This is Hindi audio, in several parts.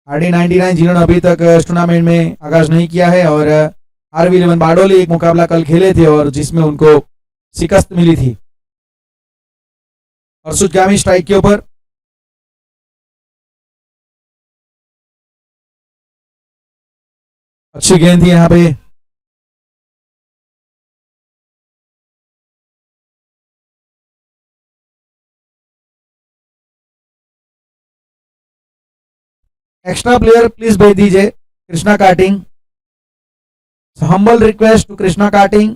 RD99 जिन्होंने अभी तक इस टूर्नामेंट में आगाज नहीं किया है, और RV11 बारडोली एक मुकाबला कल खेले थे और जिसमें उनको शिकस्त मिली थी। हर्षुद गामी स्ट्राइक के ऊपर, अच्छी गेंद थी यहाँ पे। एक्स्ट्रा प्लेयर प्लीज भेज दीजिए Krishna cutting. Humble request to Krishna cutting.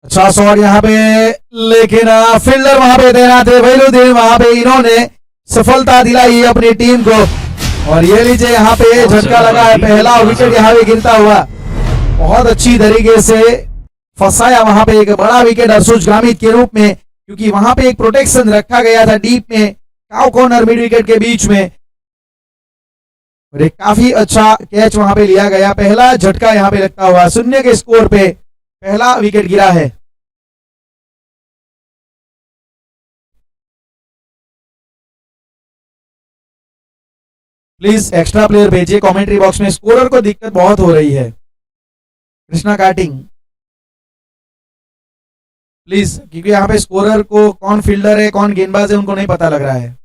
अच्छा शॉट यहाँ पे, लेकिन फील्डर वहां पे देना थे वहीलुद्दीन, वहां पे इन्होंने सफलता दिलाई अपनी टीम को। और ये लीजिए यहाँ पे झटका लगा है, पहला विकेट यहाँ पे गिरता हुआ बहुत अच्छी तरीके से फंसाया वहां पे एक बड़ा विकेट हर्षुद गामित के रूप में, क्योंकि वहां पे एक प्रोटेक्शन रखा गया था डीप में, काउ कॉर्नर मिड विकेट के बीच में, और एक काफी अच्छा कैच वहां पे लिया गया। पहला झटका यहाँ पे लगता हुआ 0 के स्कोर पे पहला विकेट गिरा है। प्लीज एक्स्ट्रा प्लेयर भेजिए कमेंट्री बॉक्स में, स्कोरर को दिक्कत बहुत हो रही है। कृष्णा काटिंग प्लीज, क्योंकि यहाँ पे स्कोरर को कौन फील्डर है कौन गेंदबाज है उनको नहीं पता लग रहा है।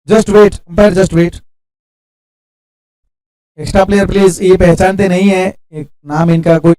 Just wait umpire, just wait. Extra player please, ये पहचानते नहीं है, एक नाम इनका कोई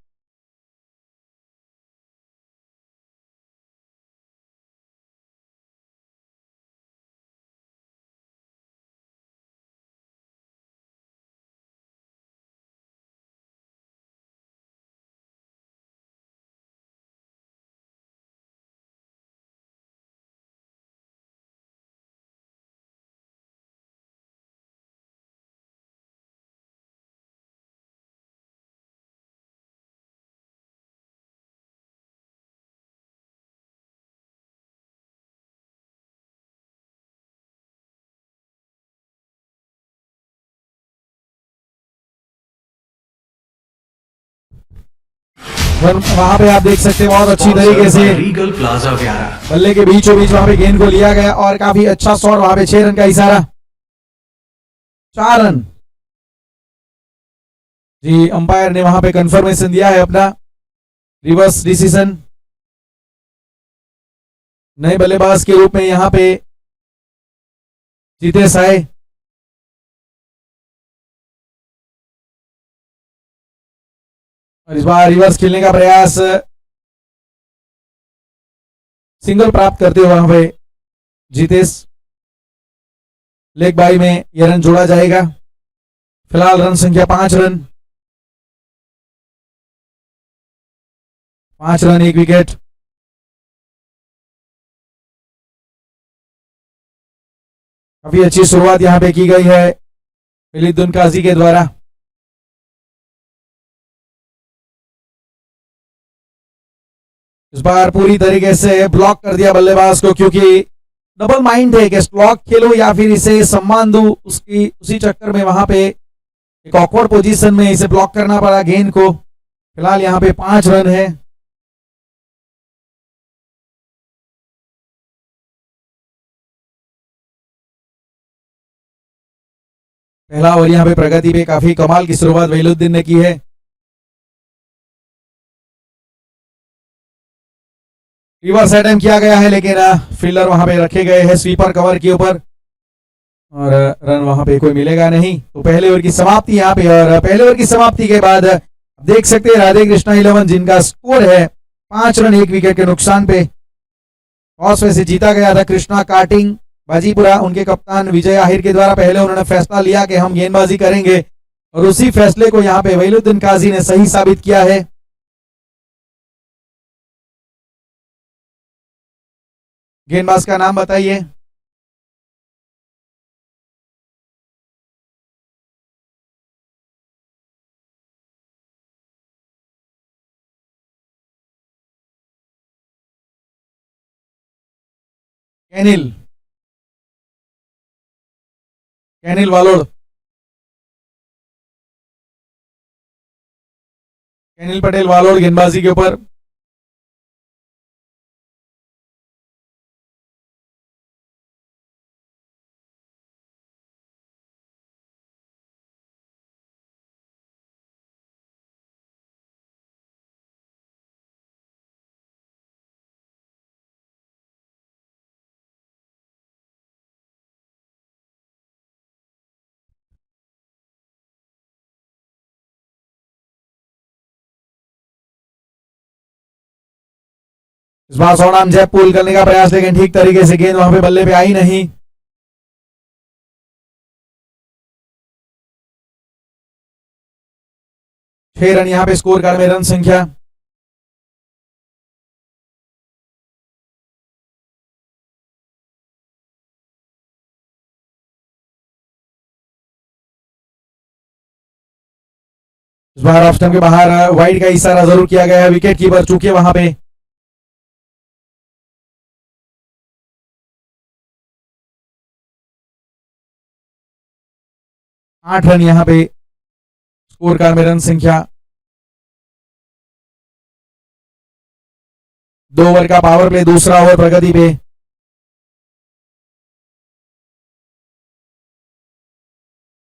वहां पे आप देख सकते हैं बहुत अच्छी तरीके से रीगल प्लाजा व्यारा बल्ले के बीचों बीच वहां पे गेंद को लिया गया और काफी अच्छा शॉट वहां पे 6 रन का इशारा, 4 रन। जी अंपायर ने वहां पे कंफर्मेशन दिया है अपना, रिवर्स डिसीजन। नए बल्लेबाज के रूप में यहां पे जितेश आए। और इस बार रिवर्स खेलने का प्रयास, सिंगल प्राप्त करते हुए वहां पे जितेश, लेग बाई में यह रन जोड़ा जाएगा। फिलहाल रन संख्या 5 रन, 5 रन 1 विकेट। काफी अच्छी शुरुआत यहां पे की गई है वहीलुद्दीन काजी के द्वारा। इस बार पूरी तरीके से ब्लॉक कर दिया बल्लेबाज को, क्योंकि डबल माइंड है कि स्लॉक खेलो या फिर इसे सम्मान दूं, उसकी उसी चक्कर में वहां पे एक ऑकवर्ड पोजीशन में इसे ब्लॉक करना पड़ा गेंद को। फिलहाल यहां पे 5 रन है। पहला ओवर यहां पे प्रगति पे काफी कमाल की शुरुआत वहीलुद्दीन ने की है। रिवर्स अटेम्प्ट किया गया है, लेकिन फील्डर वहां पे रखे गए हैं स्वीपर कवर के ऊपर और रन वहां पे कोई मिलेगा नहीं। तो पहले ओवर की समाप्ति यहाँ पे, और पहले ओवर की समाप्ति के बाद देख सकते हैं राधे कृष्णा 11 जिनका स्कोर है 5 रन 1 विकेट के नुकसान पे। टॉस वैसे जीता गया था कृष्णा काटिंग बाजीपुरा उनके कप्तान विजय आहिर के द्वारा पहले उन्होंने फैसला लिया कि हम गेंदबाजी करेंगे और उसी फैसले को यहाँ पे वहीलुद्दीन काजी ने सही साबित किया है। गेंदबाज का नाम बताइए। कैनिल कैनिल वालोड़ कैनिल पटेल वालोड़ गेंदबाजी के ऊपर। इस बार सोनाम जैब पुल करने का प्रयास लेकिन ठीक तरीके से गेंद वहां पे बल्ले पे आई नहीं। छह रन यहां पे स्कोर कार्ड में रन संख्या। इस बार ऑफ स्टंप के बाहर वाइड का इशारा जरूर किया गया है, विकेट कीपर चूके वहां पे। आठ रन यहां पे स्कोर कार्ड में रन संख्या। 2 ओवर का पावर प्ले, दूसरा ओवर प्रगति पे।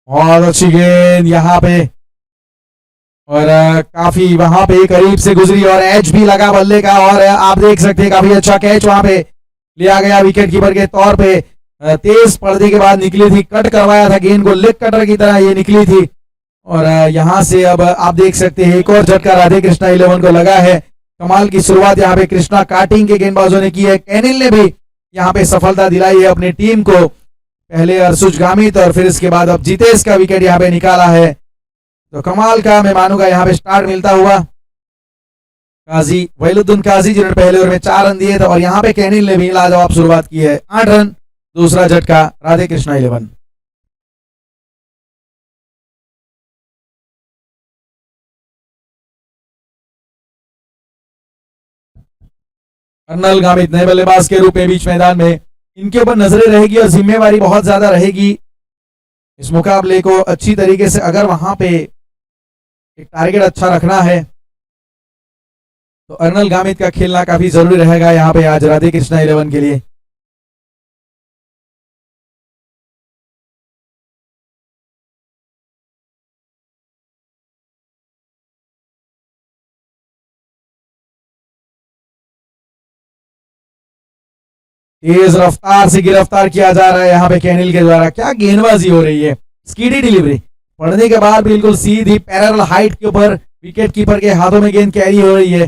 बहुत अच्छी गेंद यहां पे और काफी वहां पे करीब से गुजरी और एज भी लगा बल्ले का और आप देख सकते हैं काफी अच्छा कैच वहां पे लिया गया विकेट कीपर के तौर पे। तेज पर्दे के बाद निकली थी, कट करवाया था गेंद को, लेग कटर की तरह ये निकली थी और यहां से अब आप देख सकते हैं एक और झटका राधे कृष्णा 11 को लगा है। कमाल की शुरुआत यहाँ पे कृष्णा काटिंग के गेंदबाजों ने की है। कैनिल ने भी यहाँ पे सफलता दिलाई है अपनी टीम को। पहले अर्शुज गामित और फिर इसके बाद अब जितेश का विकेट यहाँ पे निकाला है, तो कमाल का मैं मानूंगा यहाँ पे स्टार्ट मिलता हुआ। काजी वहीलुद्दीन काजी जिन्होंने पहले ओवर में 4 रन दिए थे और यहाँ पे कैनिल ने भी लाजवाब शुरुआत की है। 8 रन, दूसरा झटका राधे कृष्णा 11। कर्नल गामित नए बल्लेबाज के रूप में बीच मैदान में, इनके ऊपर नजरें रहेगी और जिम्मेवारी बहुत ज्यादा रहेगी इस मुकाबले को अच्छी तरीके से अगर वहां पे एक टारगेट अच्छा रखना है तो अर्नल गामित का खेलना काफी जरूरी रहेगा यहाँ पे आज राधे कृष्णा 11 के लिए। तेज रफ्तार से गिरफ्तार किया जा रहा है यहाँ पे कैनिल के द्वारा। क्या गेंदबाजी हो रही है, स्कीडी डिलीवरी पढ़ने के बाद बिल्कुल सीधी पैरेलल हाइट के ऊपर विकेट कीपर के हाथों में गेंद कैरी हो रही है।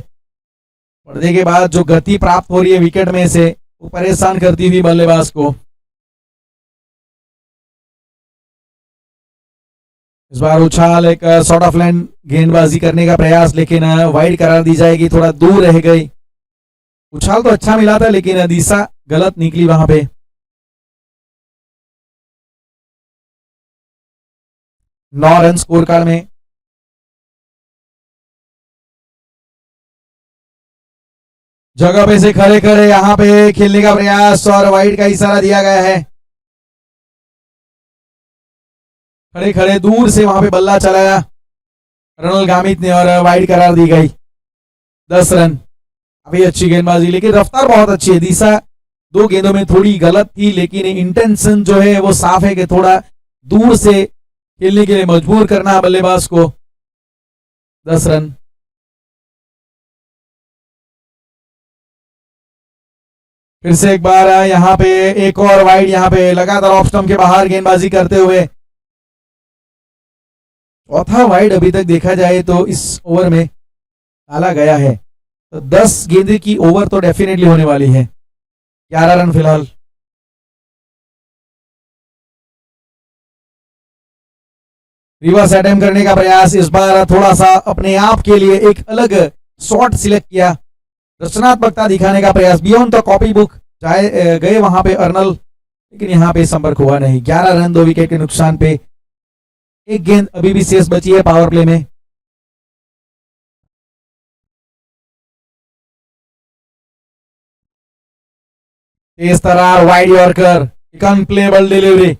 पर्दे के बाद जो गति प्राप्त हो रही है विकेट में से वो परेशान करती हुई बल्लेबाज को। इस बार उछाल एक शॉर्ट ऑफ लाइन गेंदबाजी करने का प्रयास लेकिन वाइड करार दी जाएगी, थोड़ा दूर रह गई। उछाल तो अच्छा मिला था लेकिन दिशा गलत निकली वहां पे। 9 रन स्कोर कार्ड में। जगह पे से खड़े खड़े यहाँ पे खेलने का प्रयास और वाइड का इशारा दिया गया है। खड़े खड़े दूर से वहां पे बल्ला चलाया कर्नल गामित ने और वाइड करार दी गई। 10 रन। अभी अच्छी गेंदबाजी लेकिन रफ्तार बहुत अच्छी है। दिशा 2 गेंदों में थोड़ी गलत थी लेकिन इंटेंशन जो है वो साफ है कि थोड़ा दूर से खेलने के लिए मजबूर करना बल्लेबाज को। 10 रन। फिर से एक बार यहाँ पे एक और वाइड, यहाँ पे लगातार ऑफ स्टंप के बाहर गेंदबाजी करते हुए चौथा वाइड अभी तक देखा जाए तो इस ओवर में डाला गया है। तो 10 गेंद की ओवर तो डेफिनेटली होने वाली है। 11 रन फिलहाल। रिवर्स अटेम्प्ट करने का प्रयास, इस बार थोड़ा सा अपने आप के लिए एक अलग शॉट सिलेक्ट किया, रचनात्मकता दिखाने का प्रयास, बियॉन्ड द कॉपी बुक गए वहां पे अर्नल, लेकिन यहाँ पे संपर्क हुआ नहीं। 11 रन 2 विकेट के नुकसान पे, एक गेंद अभी भी शेष बची है पावर प्ले में। तेज तरार wide yorker, unplayable delivery,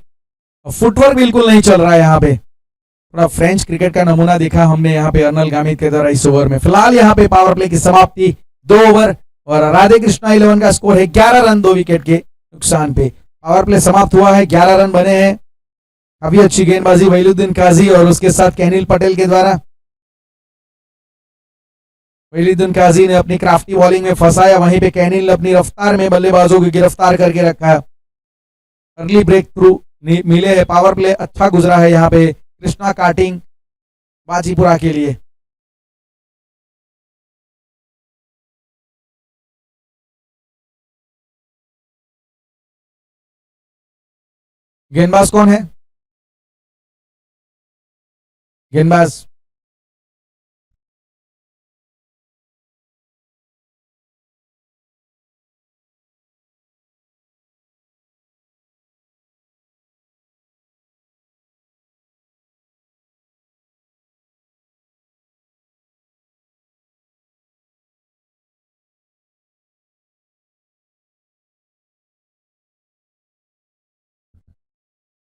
footwork बिल्कुल नहीं चल रहा है यहाँ पे। थोड़ा फ्रेंच क्रिकेट का नमूना देखा हमने यहाँ पे अर्नल गामित के द्वारा इस ओवर में। फिलहाल यहाँ पे पावर प्ले की समाप्ति, 2 ओवर और राधे कृष्णा 11 का स्कोर है 11 रन 2 विकेट के नुकसान पे। पावर प्ले समाप्त हुआ है, 11 रन बने हैं। काफी अच्छी गेंदबाजी वहीलुद्दीन काजी और उसके साथ कैनिल पटेल के द्वारा। वहीलुद्दीन काजी ने अपनी क्राफ्टी बॉलिंग में फंसाया, वहीं पे कैनिल अपनी रफ्तार में बल्लेबाजों को गिरफ्तार करके रखा। अर्ली ब्रेक थ्रू मिले है, पावर प्ले अच्छा गुजरा है यहाँ पे कृष्णा काटिंग बाजीपुरा के लिए। गेंदबाज कौन है? गेंदबाज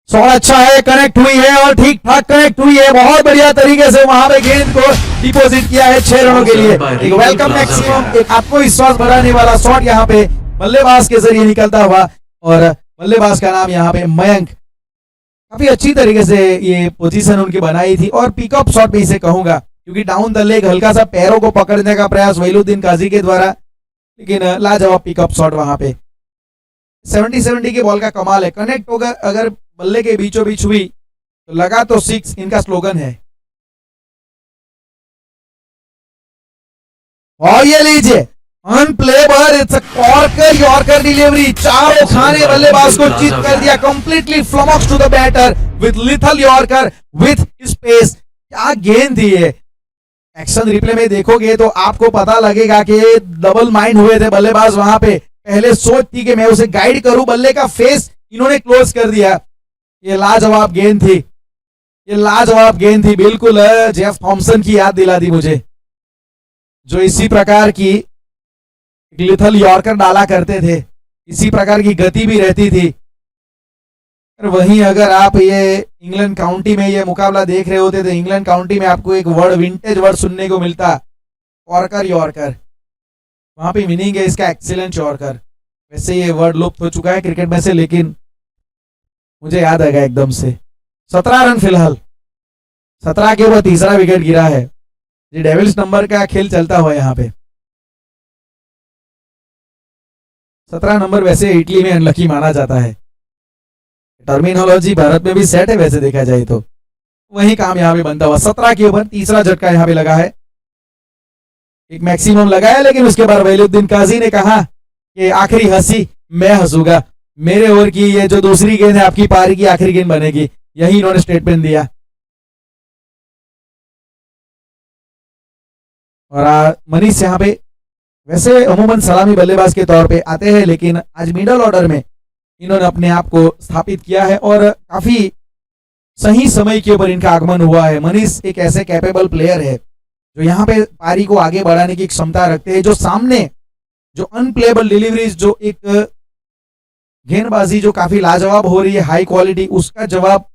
शॉट अच्छा है, कनेक्ट हुई है और ठीक ठाक कनेक्ट हुई है, बहुत बढ़िया तरीके से वहां पे गेंद को डिपॉजिट किया है 6 रनों के लिए। एक वेलकम मैक्सिमम, एक आत्मविश्वास बढ़ाने वाला शॉट यहाँ पे बल्लेबाज के जरिए निकलता हुआ, और बल्लेबाज का नाम यहाँ पे मयंक। काफी अच्छी तरीके से ये पोजीशन उनकी बनाई थी, और पिकअप शॉट भी इसे कहूंगा, क्योंकि डाउन द लेग हल्का सा पैरों को पकड़ने का प्रयास वहीलुद्दीन काजी के द्वारा, लेकिन लाजवाब पिकअप शॉट वहां पे। 70-70 की बॉल का कमाल है, कनेक्ट होकर अगर बल्ले के बीचों बीच हुई तो लगा तो 6, इनका स्लोगन है। और ये लीजिए unplayable, it's a corker yorker delivery, चारों खाने बल्लेबाज को चित कर दिया, completely flummox to the batter with lethal yorker with space. क्या गेंद थी ये, एक्शन रिप्ले में देखोगे तो आपको पता लगेगा कि डबल माइंड हुए थे बल्लेबाज वहां पे। पहले सोच थी कि मैं उसे गाइड करूं, बल्ले का फेस इन्होंने क्लोज कर दिया। ये लाजवाब गेंद थी, ये लाजवाब गेंद थी, बिल्कुल जेफ थॉमसन की याद दिला दी मुझे, जो इसी प्रकार की लिथल यॉर्कर डाला करते थे, इसी प्रकार की गति भी रहती थी। वहीं अगर आप ये इंग्लैंड काउंटी में ये मुकाबला देख रहे होते तो इंग्लैंड काउंटी में आपको एक वर्ड, विंटेज वर्ड सुनने को मिलता, कॉर्कर यॉर्कर। वहां पे मीनिंग है इसका एक्सीलेंट यॉर्कर। वैसे ये वर्ड लुप्त हो चुका है क्रिकेट में से, लेकिन मुझे याद आएगा एकदम से। 17 रन फिलहाल, 17 के ऊपर तीसरा विकेट गिरा है। ये डेविल्स नंबर का खेल चलता हुआ यहाँ पे। 17 नंबर वैसे इटली में अनलकी माना जाता है, टर्मिनोलॉजी भारत में भी सेट है वैसे देखा जाए तो। वही काम यहाँ पे बनता हुआ, 17 के ऊपर तीसरा झटका यहाँ पे लगा है। एक मैक्सिमम लगाया, लेकिन उसके बाद वहीलुद्दीन काजी ने कहा कि आखिरी हंसी मैं हंसूंगा, मेरे ओवर की ये जो दूसरी गेंद है आपकी पारी की आखिरी गेंद बनेगी, यही इन्होंने स्टेटमेंट दिया। और मनीष यहाँ पे वैसे अमूमन सलामी बल्लेबाज के तौर पे आते हैं, लेकिन आज मिडल ऑर्डर में इन्होंने अपने आप को स्थापित किया है और काफी सही समय के ऊपर इनका आगमन हुआ है। मनीष एक ऐसे कैपेबल प्लेयर है जो यहाँ पे पारी को आगे बढ़ाने की क्षमता रखते हैं, जो सामने जो अनप्लेबल डिलीवरीज, जो एक गेंदबाजी जो काफी लाजवाब हो रही है हाई क्वालिटी, उसका जवाब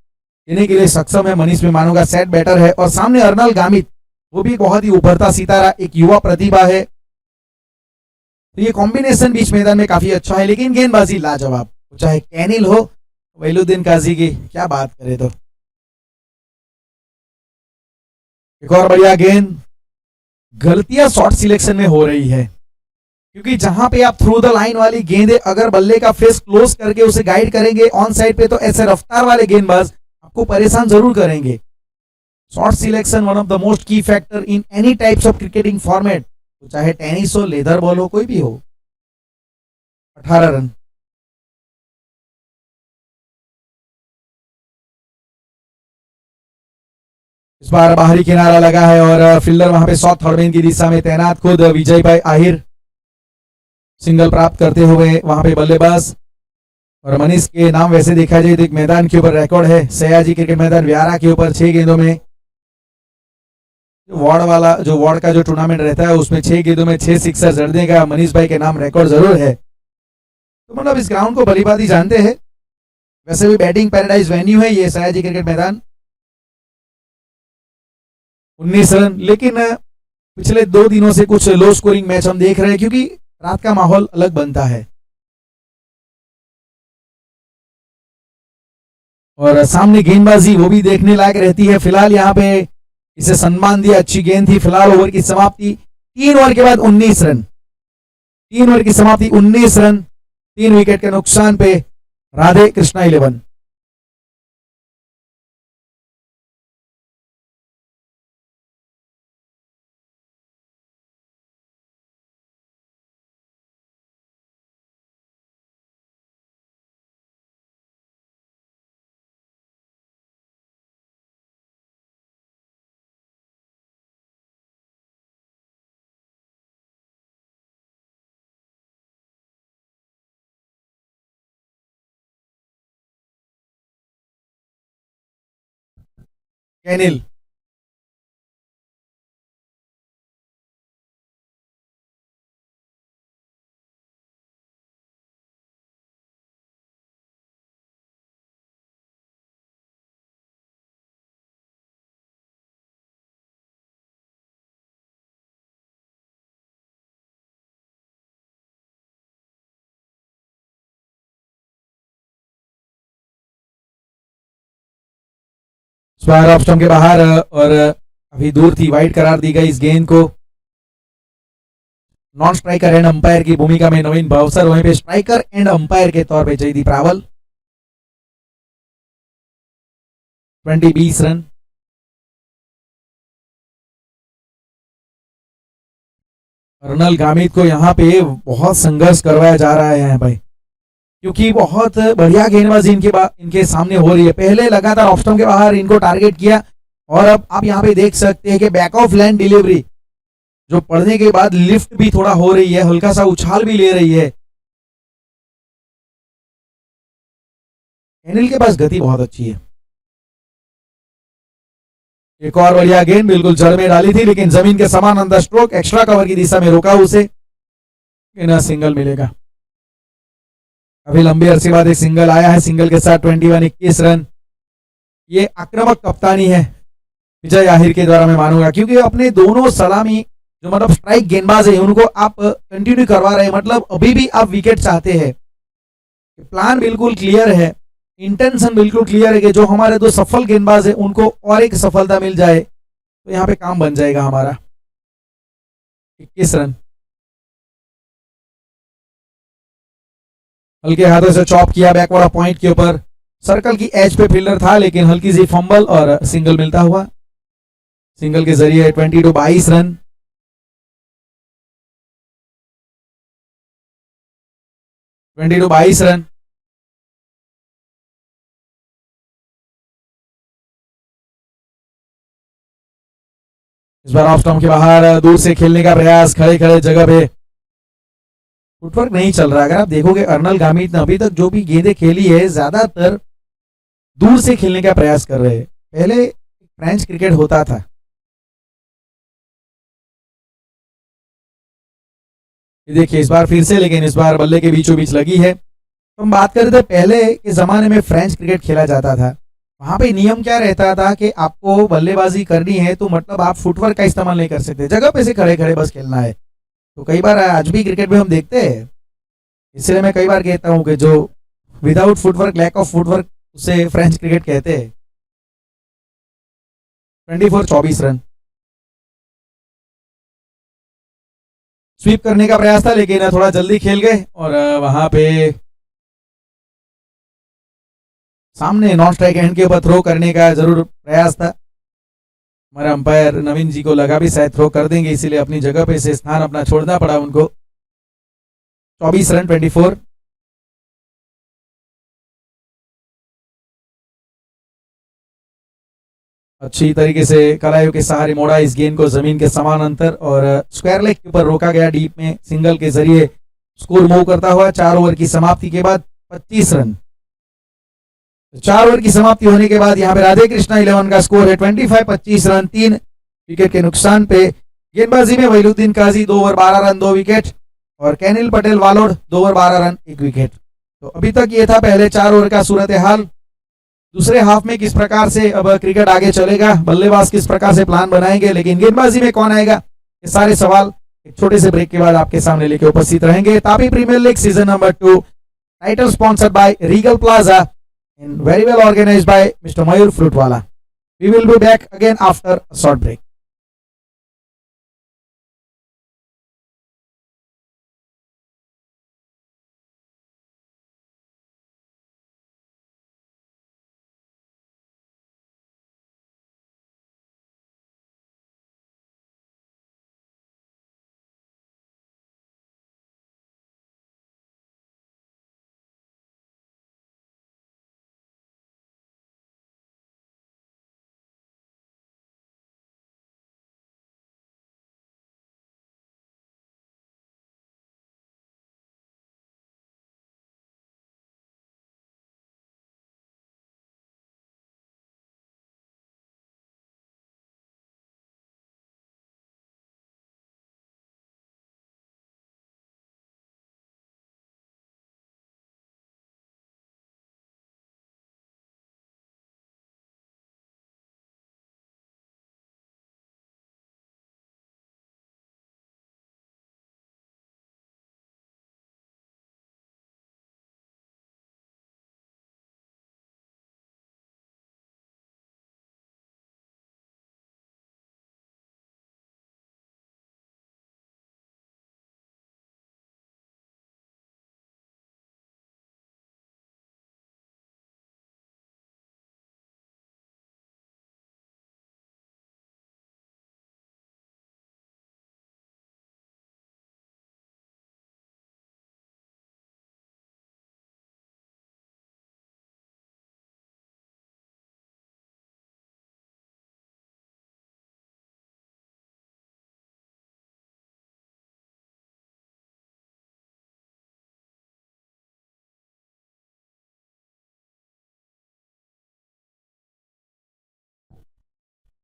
देने के लिए सक्षम है मनीष। मैं मानूंगा सेट बैटर है, और सामने अर्नल गामित, वो भी बहुत ही उभरता सितारा, एक युवा प्रतिभा है। तो ये कॉम्बिनेशन बीच मैदान में काफी अच्छा है, लेकिन गेंदबाजी लाजवाब, चाहे कैनिल हो वहीलुद्दीन काजी की, क्या बात करें। तो एक और बढ़िया गेंद, गलतियां शॉट सिलेक्शन में हो रही है, क्योंकि जहां पे आप थ्रू द लाइन वाली गेंदे अगर बल्ले का फेस क्लोज करके उसे गाइड करेंगे ऑन साइड पे, तो ऐसे रफ्तार वाले गेंदबाज आपको परेशान जरूर करेंगे। Shot selection one of the most key factor in any types of cricketing format, चाहे टेनिस हो, लेदर बॉल हो, कोई भी हो। 18 रन। इस बार बाहरी किनारा लगा है और फील्डर वहां पे शॉट थर्ड मैन की दिशा में तैनात खुद विजय भाई आहिर सिंगल प्राप्त करते हुए वहां पे बल्लेबाज। और मनीष के नाम वैसे देखा जाए तो एक मैदान के ऊपर रिकॉर्ड है सयाजी क्रिकेट मैदान व्यारा के ऊपर 6 गेंदों में जो वार्ड का जो टूर्नामेंट रहता है उसमें 6 गेंदों में 6 सिक्सर जड़ने का मनीष भाई के नाम रिकॉर्ड जरूर है। तो मतलब इस ग्राउंड को भली भांति जानते हैं। वैसे भी बैटिंग पैराडाइज वेन्यू है ये सयाजी क्रिकेट मैदान। 19 रन, लेकिन पिछले 2 दिनों से कुछ लो स्कोरिंग मैच हम देख रहे हैं क्योंकि रात का माहौल अलग बनता है और सामने गेंदबाजी वो भी देखने लायक रहती है। फिलहाल यहाँ पे इसे सम्मान दिया, अच्छी गेंद थी। फिलहाल ओवर की समाप्ति 3 ओवर के बाद 19 रन, 3 ओवर की समाप्ति 19 रन, 3 विकेट के नुकसान पे राधे कृष्णा 11। कैनिल स्क्वायर ऑफ स्टंप के बाहर और अभी दूर थी, वाइड करार दी गई इस गेंद को। नॉन स्ट्राइकर एंड अंपायर की भूमिका में नवीन भावसर, वहीं पे स्ट्राइकर एंड अंपायर के तौर पे जयदीप रावल। 20 रन। अर्नल गामित को यहाँ पे बहुत संघर्ष करवाया जा रहा है भाई, क्योंकि बहुत बढ़िया गेंदबाजी इनके सामने हो रही है। पहले लगातार ऑफ स्टंप के बाहर इनको टारगेट किया और अब आप यहाँ पे देख सकते हैं कि बैक ऑफ लैंड डिलीवरी जो पड़ने के बाद लिफ्ट भी थोड़ा हो रही है, हल्का सा उछाल भी ले रही है। कैनिल के पास गति बहुत अच्छी है। एक और बढ़िया गेंद बिल्कुल जड़ में डाली थी, लेकिन जमीन के समान अंदर स्ट्रोक एक्स्ट्रा कवर की दिशा में रोका उसे, सिंगल मिलेगा। अभी लंबे अरसे बाद एक सिंगल आया है, सिंगल के साथ 21 रन। ये आक्रामक कप्तानी है विजय आहिर के द्वारा मैं मानूंगा, क्योंकि अपने दोनों सलामी जो मतलब स्ट्राइक गेंदबाज है उनको आप कंटिन्यू करवा रहे हैं, मतलब अभी भी आप विकेट चाहते हैं। प्लान बिल्कुल क्लियर है, इंटेंशन बिल्कुल क्लियर है कि जो हमारे 2 सफल गेंदबाज है उनको और एक सफलता मिल जाए तो यहाँ पे काम बन जाएगा हमारा। 21 रन। हल्के हाथों से चॉप किया बैकवर्ड पॉइंट के ऊपर, सर्कल की एज पे फील्डर था लेकिन हल्की सी फंबल और सिंगल मिलता हुआ। सिंगल के जरिए 22 रन। रन। इस बार ऑफ स्टंप के बाहर दूर से खेलने का प्रयास, खड़े खड़े जगह पे फुटवर्क नहीं चल रहा। अगर आप देखोगे अर्नल गामित ने अभी तक जो भी गेंदें खेली है ज्यादातर दूर से खेलने का प्रयास कर रहे हैं। पहले फ्रेंच क्रिकेट होता था, देखिए इस बार फिर से, लेकिन इस बार बल्ले के बीचों बीच लगी है। तो हम बात कर रहे थे पहले के जमाने में फ्रेंच क्रिकेट खेला जाता था, वहां पे नियम क्या रहता था कि आपको बल्लेबाजी करनी है तो मतलब आप फुटवर्क का इस्तेमाल नहीं कर सकते, जगह पे से खड़े खड़े बस खेलना है। तो कई बार आज भी क्रिकेट में हम देखते हैं, इसलिए मैं कई बार कहता हूं कि जो without footwork, lack of footwork, उसे फ्रेंच क्रिकेट कहते हैं। 24 रन। स्वीप करने का प्रयास था लेकिन थोड़ा जल्दी खेल गए और वहां पे सामने नॉन स्ट्राइक हैंड के ऊपर थ्रो करने का जरूर प्रयास था। हमारे अंपायर नवीन जी को लगा भी शायद थ्रो कर देंगे, इसीलिए अपनी जगह पे से स्थान अपना छोड़ना पड़ा उनको। 24 रन 24। अच्छी तरीके से कलाइयों के सहारे मोड़ा इस गेंद को जमीन के समानांतर और स्क्वायर लेग के ऊपर रोका गया। डीप में सिंगल के जरिए स्कोर मूव करता हुआ 4 ओवर की समाप्ति के बाद 25 रन। 4 ओवर की समाप्ति होने के बाद यहाँ पे राधे कृष्णा 11 का स्कोर है 25 रन 3 विकेट के नुकसान पे। गेंदबाजी में वहीदुद्दीन काजी 2 ओवर 12 रन 2 विकेट और कैनिल पटेल वालोड 2 ओवर 12 रन 1 विकेट। तो अभी तक ये था पहले 4 ओवर का सूरत हाल। दूसरे हाफ में किस प्रकार से अब क्रिकेट आगे चलेगा, बल्लेबाज किस प्रकार से प्लान बनाएंगे, लेकिन गेंदबाजी में कौन आएगा, ये सारे सवाल एक छोटे से ब्रेक के बाद आपके सामने लेके उपस्थित रहेंगे। Tapi Premier League season number 2 title sponsored by Regal Plaza and very well organized by Mr. Mayur Fruitwala. We will be back again after a short break.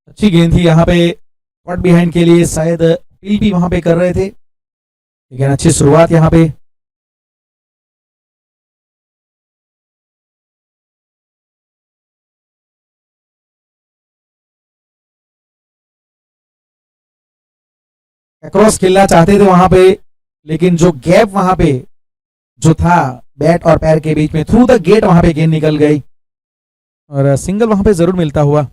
अच्छी गेंद थी यहाँ पे कॉट बिहाइंड के लिए, शायद पीपी वहां पे कर रहे थे, लेकिन अच्छी शुरुआत यहाँ पे। क्रॉस खेलना चाहते थे वहां पे, लेकिन जो गैप वहां पे जो था बैट और पैर के बीच में, थ्रू द गेट वहां पे गेंद निकल गई और सिंगल वहां पे जरूर मिलता हुआ।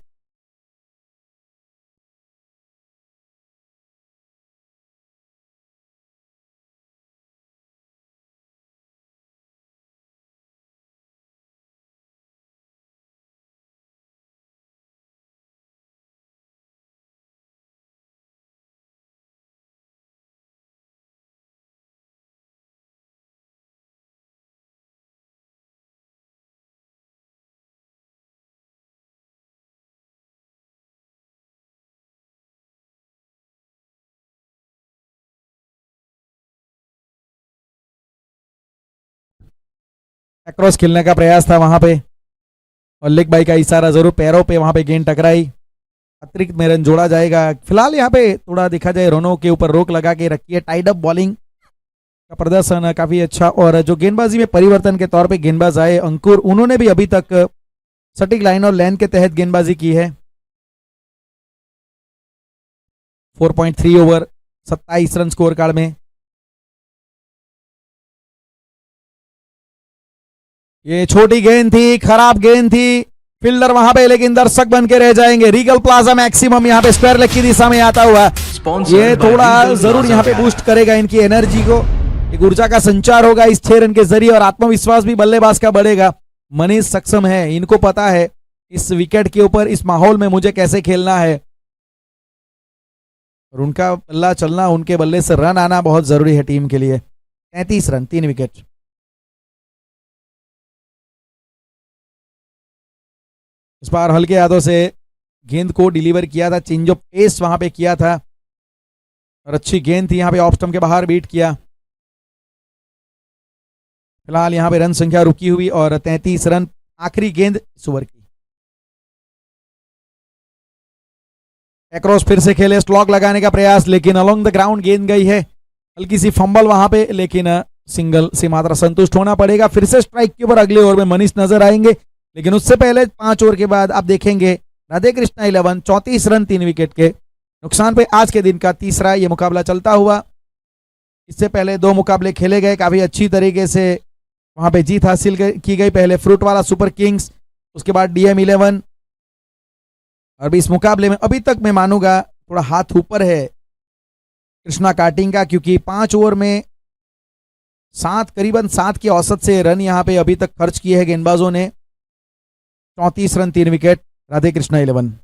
क्रॉस खेलने का प्रयास था वहां पे और लेग बाई का इशारा जरूर, पैरों पे वहां पे गेंद टकराई, अतिरिक्त में रन जोड़ा जाएगा। फिलहाल यहाँ पे थोड़ा देखा जाए रनों के ऊपर रोक लगा के रखी है। टाइड अप बॉलिंग का प्रदर्शन काफी अच्छा, और जो गेंदबाजी में परिवर्तन के तौर पे गेंदबाज आए अंकुर, उन्होंने भी अभी तक सटीक लाइन और लेंथ के तहत गेंदबाजी की है। 4.3 ओवर 27 रन स्कोर कार्ड में। ये छोटी गेंद थी, खराब गेंद थी, फील्डर वहां पे, लेकिन दर्शक बन के रह जाएंगे। रीगल प्लाजा मैक्सिमम यहाँ पे स्क्वायर लेग की दिशा में आता हुआ, ये थोड़ा जरूर यहाँ पे बूस्ट करेगा इनकी एनर्जी को, एक ऊर्जा का संचार होगा इस 6 रन के जरिए और आत्मविश्वास भी बल्लेबाज का बढ़ेगा। मनीष सक्षम है, इनको पता है इस विकेट के ऊपर इस माहौल में मुझे कैसे खेलना है, और उनका बल्ला चलना, उनके बल्ले से रन आना बहुत जरूरी है टीम के लिए। 33 रन 3 विकेट। इस बार हल्के हाथों से गेंद को डिलीवर किया था, चेंज ऑफ पेस वहां पे किया था और अच्छी गेंद थी, यहाँ पे ऑफ स्टंप के बाहर बीट किया। फिलहाल यहाँ पे रन संख्या रुकी हुई और 33 रन, आखिरी गेंद इस ओवर की। एक्रॉस फिर से खेले, स्लॉग लगाने का प्रयास, लेकिन अलोंग द ग्राउंड गेंद गई है, हल्की सी फंबल वहां पे, लेकिन सिंगल से मात्र संतुष्ट होना पड़ेगा। फिर से स्ट्राइक के ऊपर अगले ओवर में मनीष नजर आएंगे, लेकिन उससे पहले 5 ओवर के बाद आप देखेंगे राधे कृष्णा 11 34 रन 3 विकेट के नुकसान पे आज के दिन का तीसरा ये मुकाबला चलता हुआ। इससे पहले 2 मुकाबले खेले गए, काफी अच्छी तरीके से वहां पे जीत हासिल की गई। पहले फ्रूट वाला सुपर किंग्स, उसके बाद DM 11। और इस मुकाबले में अभी तक मैं मानूंगा थोड़ा हाथ ऊपर है कृष्णा कार्टिंग का, क्योंकि 5 ओवर में करीबन 7 की औसत से रन यहां पे अभी तक खर्च किए हैं गेंदबाजों ने। 34 run 3 wicket Radhe Krishna 11।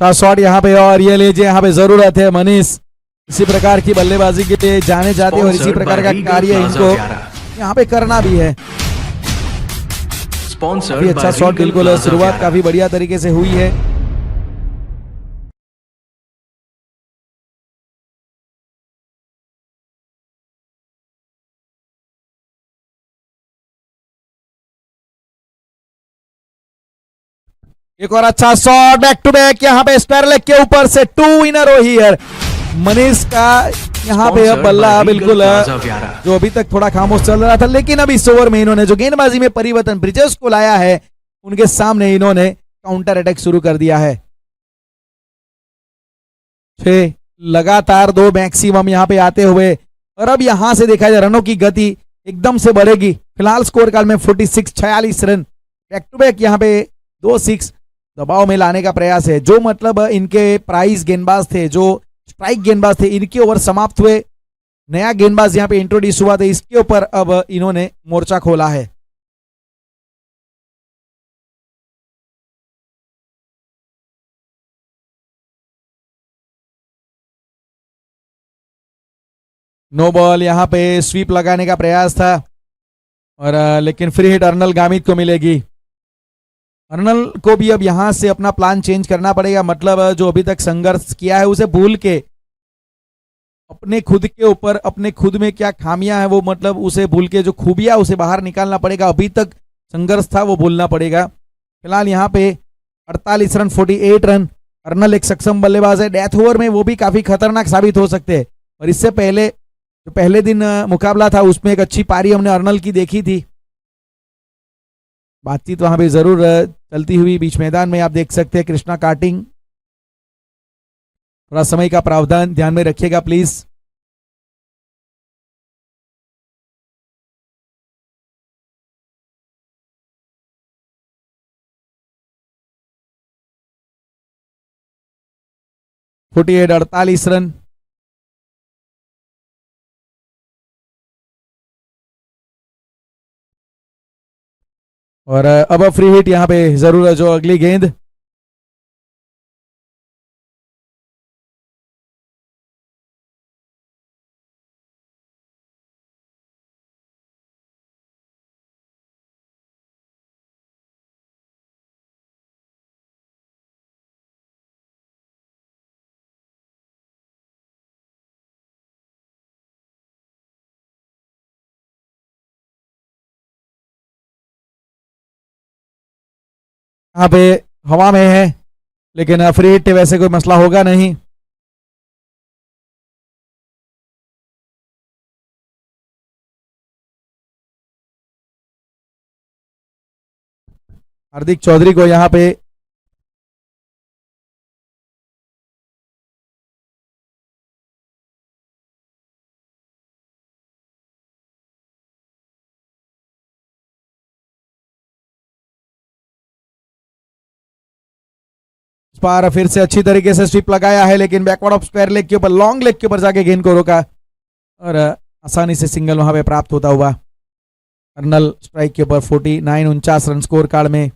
Shot यहाँ पे, और ये लीजिए यहाँ पे जरूरत है मनीष इसी प्रकार की बल्लेबाजी के लिए जाने जाते हैं और इसी प्रकार का कार्य इनको यहाँ पे करना भी है। काफी अच्छा शॉट, बिल्कुल शुरुआत काफी बढ़िया तरीके से हुई है। एक और अच्छा शॉट, बैक टू बैक यहाँ पे स्क्वायर लेग के ऊपर से 2 इन अ रो हियर। मनीष का यहाँ पे अब बल्ला बिल्कुल जो अभी तक थोड़ा खामोश चल रहा था, लेकिन अब इस ओवर में इन्होंने जो गेंदबाजी में परिवर्तन ब्रिजेश को लाया है, उनके सामने इन्होंने काउंटर अटैक शुरू कर दिया है। 6 लगातार 2 मैक्सिमम यहाँ पे आते हुए, और अब यहां से देखा जाए रनों की गति एकदम से बढ़ेगी। फिलहाल स्कोर काल में 46 रन, बैक टू बैक यहाँ पे 2 6 दबाव में लाने का प्रयास है। जो मतलब इनके प्राइस गेंदबाज थे, जो स्ट्राइक गेंदबाज थे, इनके ओवर समाप्त हुए, नया गेंदबाज यहाँ पे इंट्रोड्यूस हुआ था, इसके ऊपर अब इन्होंने मोर्चा खोला है। नो बॉल, यहाँ पे स्वीप लगाने का प्रयास था और लेकिन फ्री हिट अर्नल गामित को मिलेगी। अर्नल को भी अब यहां से अपना प्लान चेंज करना पड़ेगा, मतलब जो अभी तक संघर्ष किया है उसे भूल के अपने खुद के ऊपर, अपने खुद में क्या खामियां है वो मतलब उसे भूल के जो खूबियां उसे बाहर निकालना पड़ेगा। अभी तक संघर्ष था वो भूलना पड़ेगा। फिलहाल यहाँ पे 48 रन 48 रन। अर्नल एक सक्षम बल्लेबाज है, डेथ ओवर में वो भी काफी खतरनाक साबित हो सकते हैं। और इससे पहले जो पहले दिन मुकाबला था उसमें एक अच्छी पारी हमने अर्नल की देखी थी। बातचीत वहां पे जरूर चलती हुई बीच मैदान में आप देख सकते हैं कृष्णा कार्टिंग। थोड़ा समय का प्रावधान ध्यान में रखिएगा प्लीज। Forty 48 run. और अब फ्री हिट यहाँ पे जरूर है, जो अगली गेंद यहाँ पे हवा में है, लेकिन फ्री हिट वैसे कोई मसला होगा नहीं। हार्दिक चौधरी को यहाँ पे बार फिर से अच्छी तरीके से स्वीप लगाया है, लेकिन बैकवर्ड ऑफ स्क्वायर लेग के ऊपर, लॉन्ग लेग के ऊपर जाके गेंद को रोका और आसानी से सिंगल वहां पे प्राप्त होता हुआ। अर्नल स्ट्राइक के ऊपर 49 रन स्कोर कार्ड में।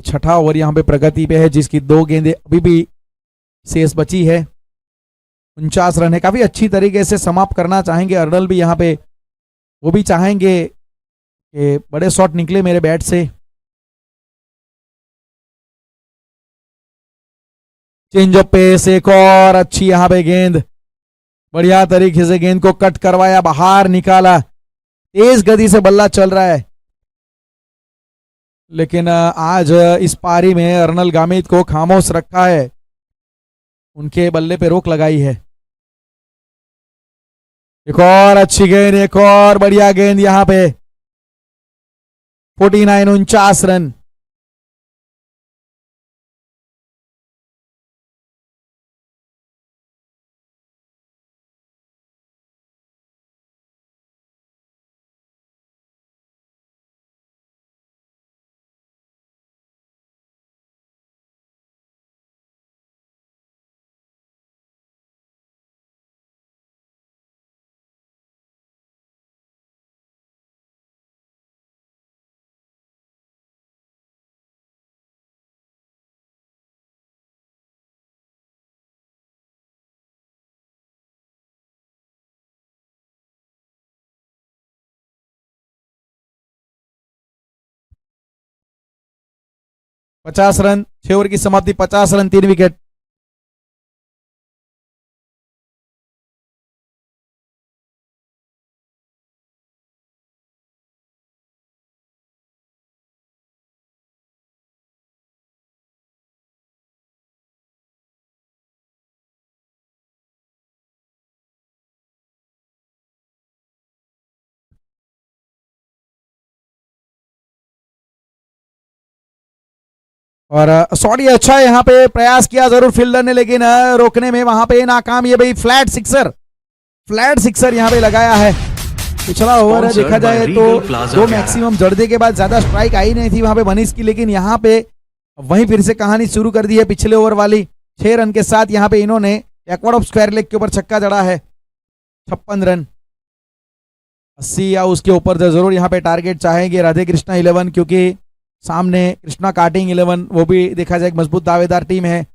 छठा ओवर यहां पे प्रगति पे है, जिसकी 2 गेंदें अभी भी शेष बची है। 49 रन है, काफी अच्छी तरीके से समाप्त करना चाहेंगे अर्नल भी यहाँ पे। वो भी चाहेंगे कि बड़े शॉट निकले मेरे बैट से। चेंज ऑफ पेस, एक और अच्छी यहाँ पे गेंद, बढ़िया तरीके से गेंद को कट करवाया, बाहर निकाला। तेज गति से बल्ला चल रहा है, लेकिन आज इस पारी में अर्नल गामित को खामोश रखा है, उनके बल्ले पे रोक लगाई है। एक और अच्छी गेंद, एक और बढ़िया गेंद यहां पे। 49 रन। पचास रन, 6 ओवर की समाप्ति, 50 रन, 3 विकेट। और सॉरी, अच्छा है, यहाँ पे प्रयास किया जरूर फील्डर ने, लेकिन रोकने में वहां पे नाकाम। ये भाई फ्लैट सिक्सर यहाँ पे लगाया है। पिछला ओवर है, देखा जाए तो 2 मैक्सिमम जड़दे के बाद ज्यादा स्ट्राइक आई नहीं थी वहां पे मनीष की, लेकिन यहाँ पे वहीं फिर से कहानी शुरू कर दी है पिछले ओवर वाली। 6 रन के साथ यहाँ पे इन्होंने बैकवर्ड ऑफ स्क्वायर लेग के ऊपर छक्का जड़ा है। 56 रन, 80 या उसके ऊपर जरूर यहाँ पे टारगेट चाहेंगे राधे कृष्णा 11, क्योंकि सामने कृष्णा कार्टिंग 11, वो भी देखा जाए एक मजबूत दावेदार टीम है,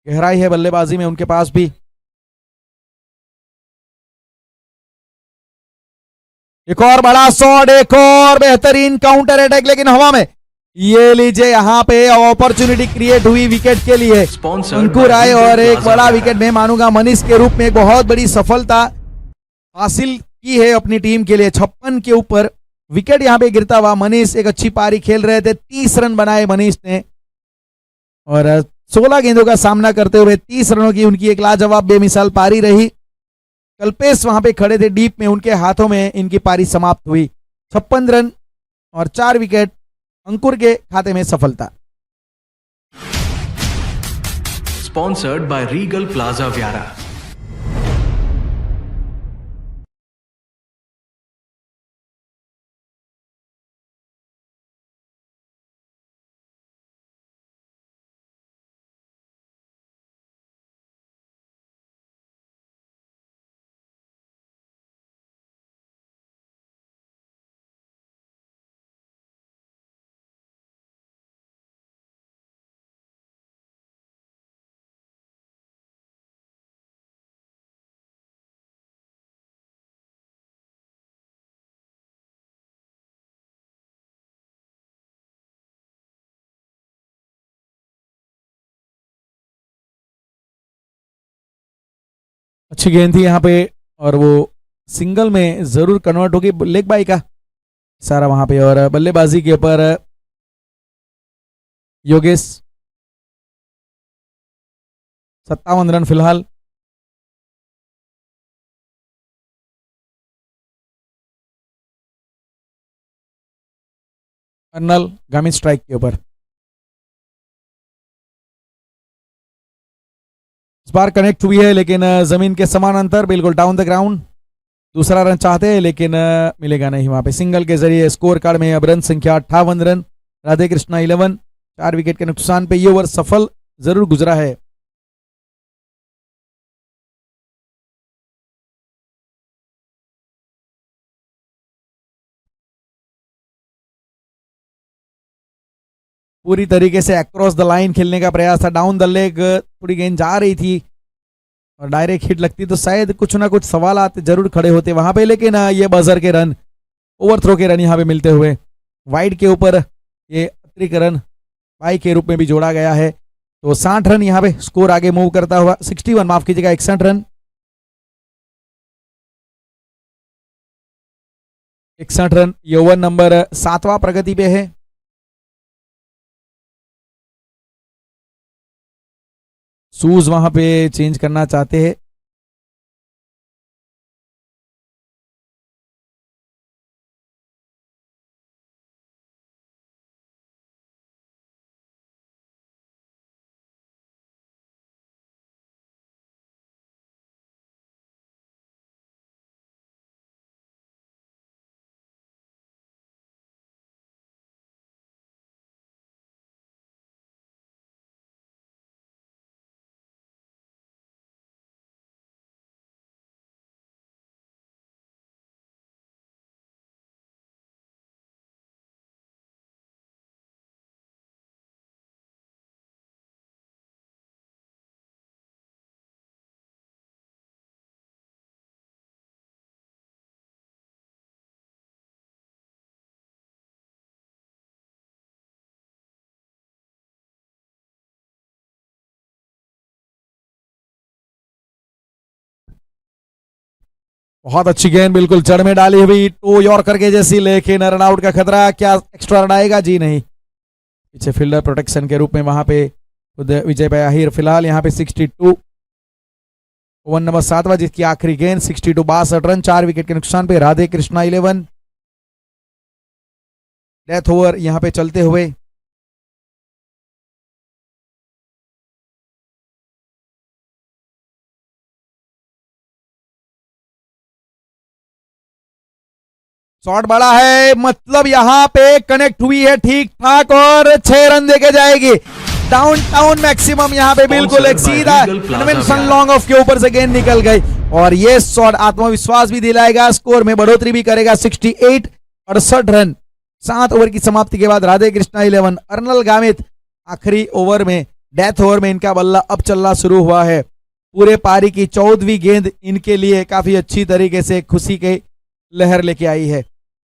गहराई है बल्लेबाजी में उनके पास भी। एक और बड़ा शॉट, एक और बेहतरीन काउंटर अटैक, लेकिन हवा में। ये लीजिए यहाँ पे अपॉर्चुनिटी क्रिएट हुई विकेट के लिए, अंकुर आए और एक बड़ा विकेट मैं मानूंगा मनीष के रूप में एक बहुत बड़ी सफलता हासिल की है अपनी टीम के लिए। 56 के ऊपर विकेट यहां पे गिरता हुआ मनीष एक अच्छी पारी खेल रहे थे। 30 रन बनाए मनीष ने और 16 गेंदों का सामना करते हुए 30 रनों की उनकी एक लाजवाब बेमिसाल पारी रही। कल्पेश वहां पे खड़े थे डीप में, उनके हाथों में इनकी पारी समाप्त हुई। 56 रन और 4 विकेट, अंकुर के खाते में सफलता। स्पॉन्सर्ड बाय रीगल प्लाजा व्यारा। अच्छी गेंद थी यहाँ पे और वो सिंगल में जरूर कन्वर्ट होगी, लेग बाई का सारा वहां पे। और बल्लेबाजी के ऊपर योगेश 57 रन फिलहाल। अर्नल गामित स्ट्राइक के ऊपर। इस बार कनेक्ट हुई है, लेकिन जमीन के समान अंतर, बिल्कुल डाउन द ग्राउंड। दूसरा रन चाहते हैं लेकिन मिलेगा नहीं वहां पे। सिंगल के जरिए स्कोर कार्ड में अब रन संख्या 58 रन, राधे कृष्णा 11, 4 विकेट के नुकसान पे ये ओवर सफल जरूर गुजरा है। पूरी तरीके से अक्रॉस द लाइन खेलने का प्रयास था, डाउन द लेग थोड़ी गेंद जा रही थी और डायरेक्ट हिट लगती तो शायद कुछ ना कुछ सवाल आते जरूर खड़े होते वहां पे, लेकिन ये बजर के रन, ओवरथ्रो के रन यहाँ पे मिलते हुए वाइड के ऊपर ये अतिरिक्त रन बाई के रूप में भी जोड़ा गया है। तो 60 रन यहाँ पे स्कोर आगे मूव करता हुआ, 61 माफ कीजिएगा 61 रन, 61 रन ये ओवर नंबर 7वां प्रगति पे है। शूज वहां पे चेंज करना चाहते हैं। बहुत अच्छी गेंद बिल्कुल जड़ में डाली हुई, टो यॉर्कर के जैसी, लेकिन रन आउट का खतरा, क्या एक्स्ट्रा रन आएगा? जी नहीं, पीछे फील्डर प्रोटेक्शन के रूप में वहां पे खुद विजय भाई आहिर। फिलहाल यहाँ पे 62, ओवर नंबर 7वां जिसकी आखिरी गेंद, 62 62 रन 4 विकेट के नुकसान पे। राधे कृष्णा 11, डेथ ओवर यहाँ पे चलते हुए शॉट बड़ा है, मतलब यहां पे कनेक्ट हुई है ठीक ठाक और 6 रन देके जाएगी। डाउन टाउन मैक्सिमम यहाँ पे बिल्कुल एक सीधा लॉन्ग ऑफ के ऊपर से गेंद निकल गई और ये शॉट आत्मविश्वास भी दिलाएगा, स्कोर में बढ़ोतरी भी करेगा। 68 68 रन 7 ओवर की समाप्ति के बाद राधे कृष्णा 11, अर्नल गामित आखिरी ओवर में, डेथ ओवर में इनका बल्ला अब चलना शुरू हुआ है। पूरे पारी की 14वीं गेंद इनके लिए काफी अच्छी तरीके से खुशी की लहर लेके आई है।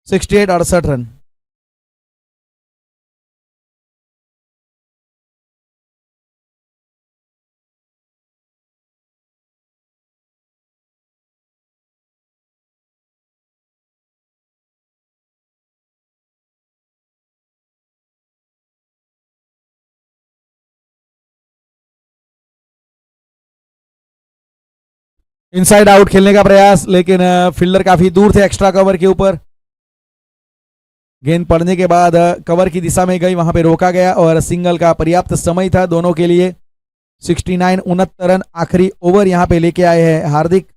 68 68 रन। इनसाइड आउट खेलने का प्रयास, लेकिन फील्डर काफी दूर थे एक्स्ट्रा कवर के ऊपर। गेंद पड़ने के बाद कवर की दिशा में गई, वहां पे रोका गया और सिंगल का पर्याप्त समय था दोनों के लिए। 69 69 रन आखिरी ओवर यहां पे लेके आए हैं हार्दिक।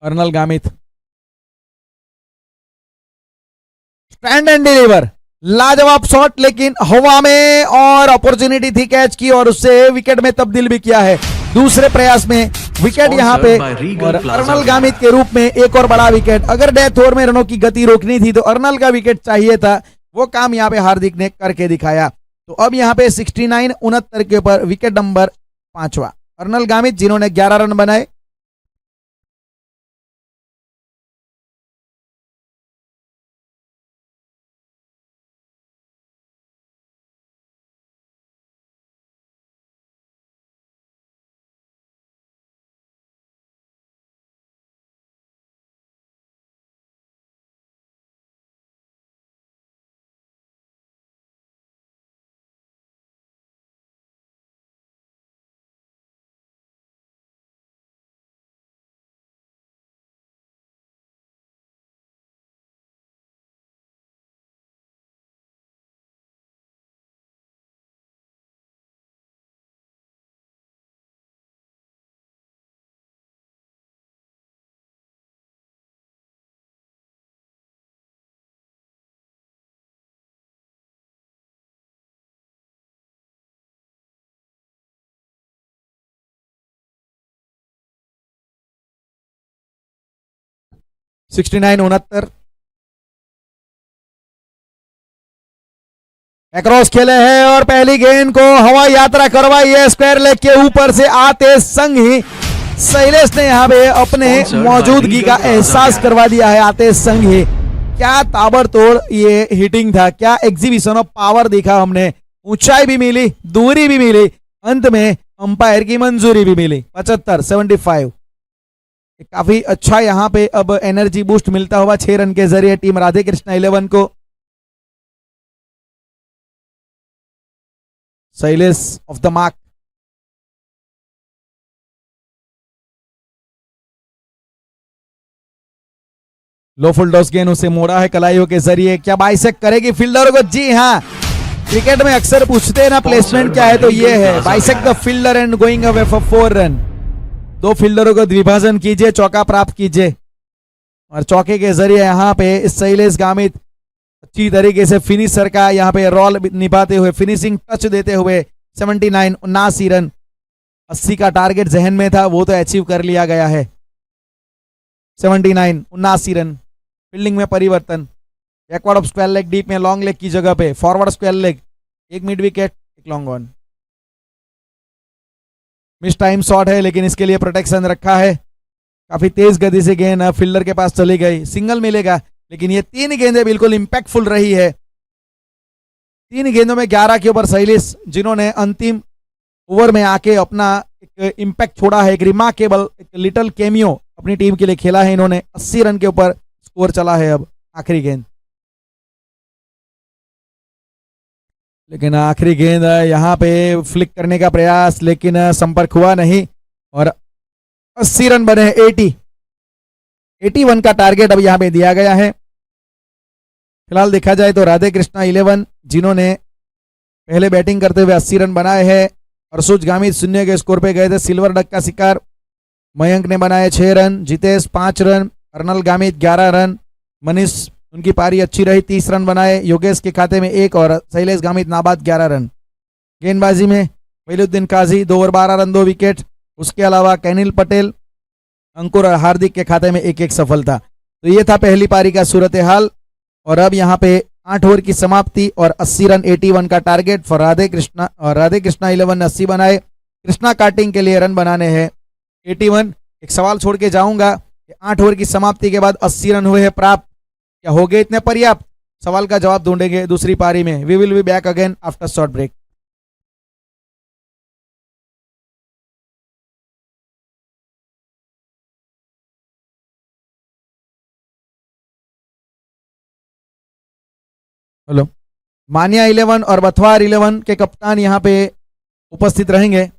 अर्नल गामित स्टैंड एंड डिलीवर, लाजवाब शॉट, लेकिन हवा में और अपॉर्चुनिटी थी कैच की और उससे विकेट में तब्दील भी किया है दूसरे प्रयास में। विकेट यहाँ पे और अर्नल गामित के रूप में एक और बड़ा विकेट। अगर डेथ ओवर में रनों की गति रोकनी थी तो अर्नल का विकेट चाहिए था, वो काम यहाँ पे हार्दिक ने करके दिखाया। तो अब यहाँ पे 69 69 के ऊपर विकेट नंबर 5वां, अर्नल गामित जिन्होंने 11 रन बनाए। 69-69। एक्रॉस खेले हैं और पहली गेंद को हवाई यात्रा करवाई है स्क्वायर लेग के ऊपर से आते संग ही शैलेश ने यहाँ पे अपने मौजूदगी का एहसास करवा दिया है। आते संग ही क्या ताबड़तोड़ ये हिटिंग था, क्या एग्जीबिशन ऑफ पावर देखा हमने। ऊंचाई भी मिली, दूरी भी मिली, अंत में अंपायर की मंजूरी भी मिली। 75-75 काफी अच्छा यहाँ पे अब एनर्जी बूस्ट मिलता हुआ 6 रन के जरिए टीम राधे कृष्णा 11 को। Shailesh of the mark. Low full toss गेंद उसे मोड़ा है कलाइयों के जरिए, क्या बाइसेक करेगी फील्डर को? जी हाँ, क्रिकेट में अक्सर पूछते हैं ना प्लेसमेंट क्या है, तो ये है bisect the fielder and going away for 4 run. 2 फील्डरों को द्विभाजन कीजिए, चौका प्राप्त कीजिए और चौके के जरिए यहाँ पे शैलेश गामित अच्छी तरीके से फिनिशर का यहाँ पे रोल निभाते हुए, फिनिशिंग टच देते हुए 79 रन। 80 का टारगेट जहन में था, वो तो अचीव कर लिया गया है। 79 रन। फील्डिंग में परिवर्तन, backward of square leg deep में लॉन्ग लेग की जगह पे फॉरवर्ड स्क्वायर लेग, एक मिड विकेट, एक long on. Miss time shot है लेकिन इसके लिए प्रोटेक्शन रखा है। काफी तेज गति से गेंद फील्डर के पास चली गई, सिंगल मिलेगा, लेकिन ये 3 गेंदें बिल्कुल इंपैक्टफुल रही है। 3 गेंदों में 11 के ऊपर शैलेश, जिन्होंने अंतिम ओवर में आके अपना एक इंपैक्ट छोड़ा है, एक रिमार्केबल, एक लिटिल कैमियो अपनी टीम के लिए खेला है इन्होंने। 80 रन के ऊपर स्कोर चला है अब आखिरी गेंद। लेकिन आखिरी गेंद यहाँ पे फ्लिक करने का प्रयास, लेकिन संपर्क हुआ नहीं और 80 रन बने। 81 का टारगेट अब यहाँ पे दिया गया है। फिलहाल देखा जाए तो राधे कृष्णा 11 जिन्होंने पहले बैटिंग करते हुए 80 रन बनाए हैं। अर्शुज गामित 0 के स्कोर पे गए थे, सिल्वर डक का शिकार। मयंक ने बनाए 6 run, Jitesh 5 run, Karnal Gamit 11 run, Manish उनकी पारी अच्छी रही, 30 रन बनाए। योगेश के खाते में 1 और शैलेश गामित नाबाद 11 रन। गेंदबाजी में वहीदुद्दीन काजी 2 ओवर 12 रन 2 विकेट। उसके अलावा कैनिल पटेल, अंकुर और हार्दिक के खाते में 1-1 सफलता। तो ये था पहली पारी का सूरत हाल। और अब यहाँ पे 8 ओवर की समाप्ति और 80 रन 81 का टारगेट फॉर राधे कृष्णा। और राधे कृष्णा 11 ने 80 बनाए, कृष्णा कार्टिंग के लिए रन बनाने हैं 81। एक सवाल छोड़ के जाऊंगा कि 8 ओवर की समाप्ति के बाद 80 रन हुए हैं प्राप्त, क्या हो गए इतने पर्याप्त? सवाल का जवाब ढूंढेंगे दूसरी पारी में। We will be back again after short break. Hello, mania 11 और बथवार 11 के कप्तान यहाँ पे उपस्थित रहेंगे।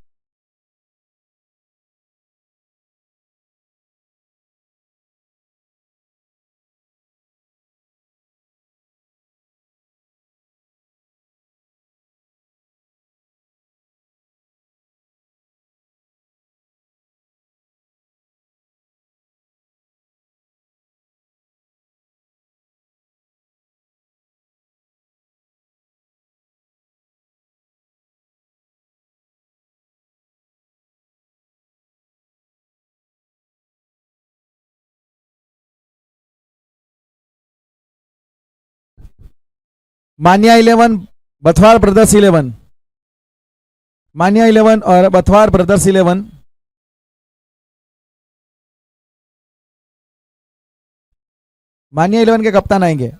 मानिया 11, बथवार ब्रदर्स 11। मानिया 11 और बथवार ब्रदर्स 11। मानिया 11 के कप्तान आएंगे।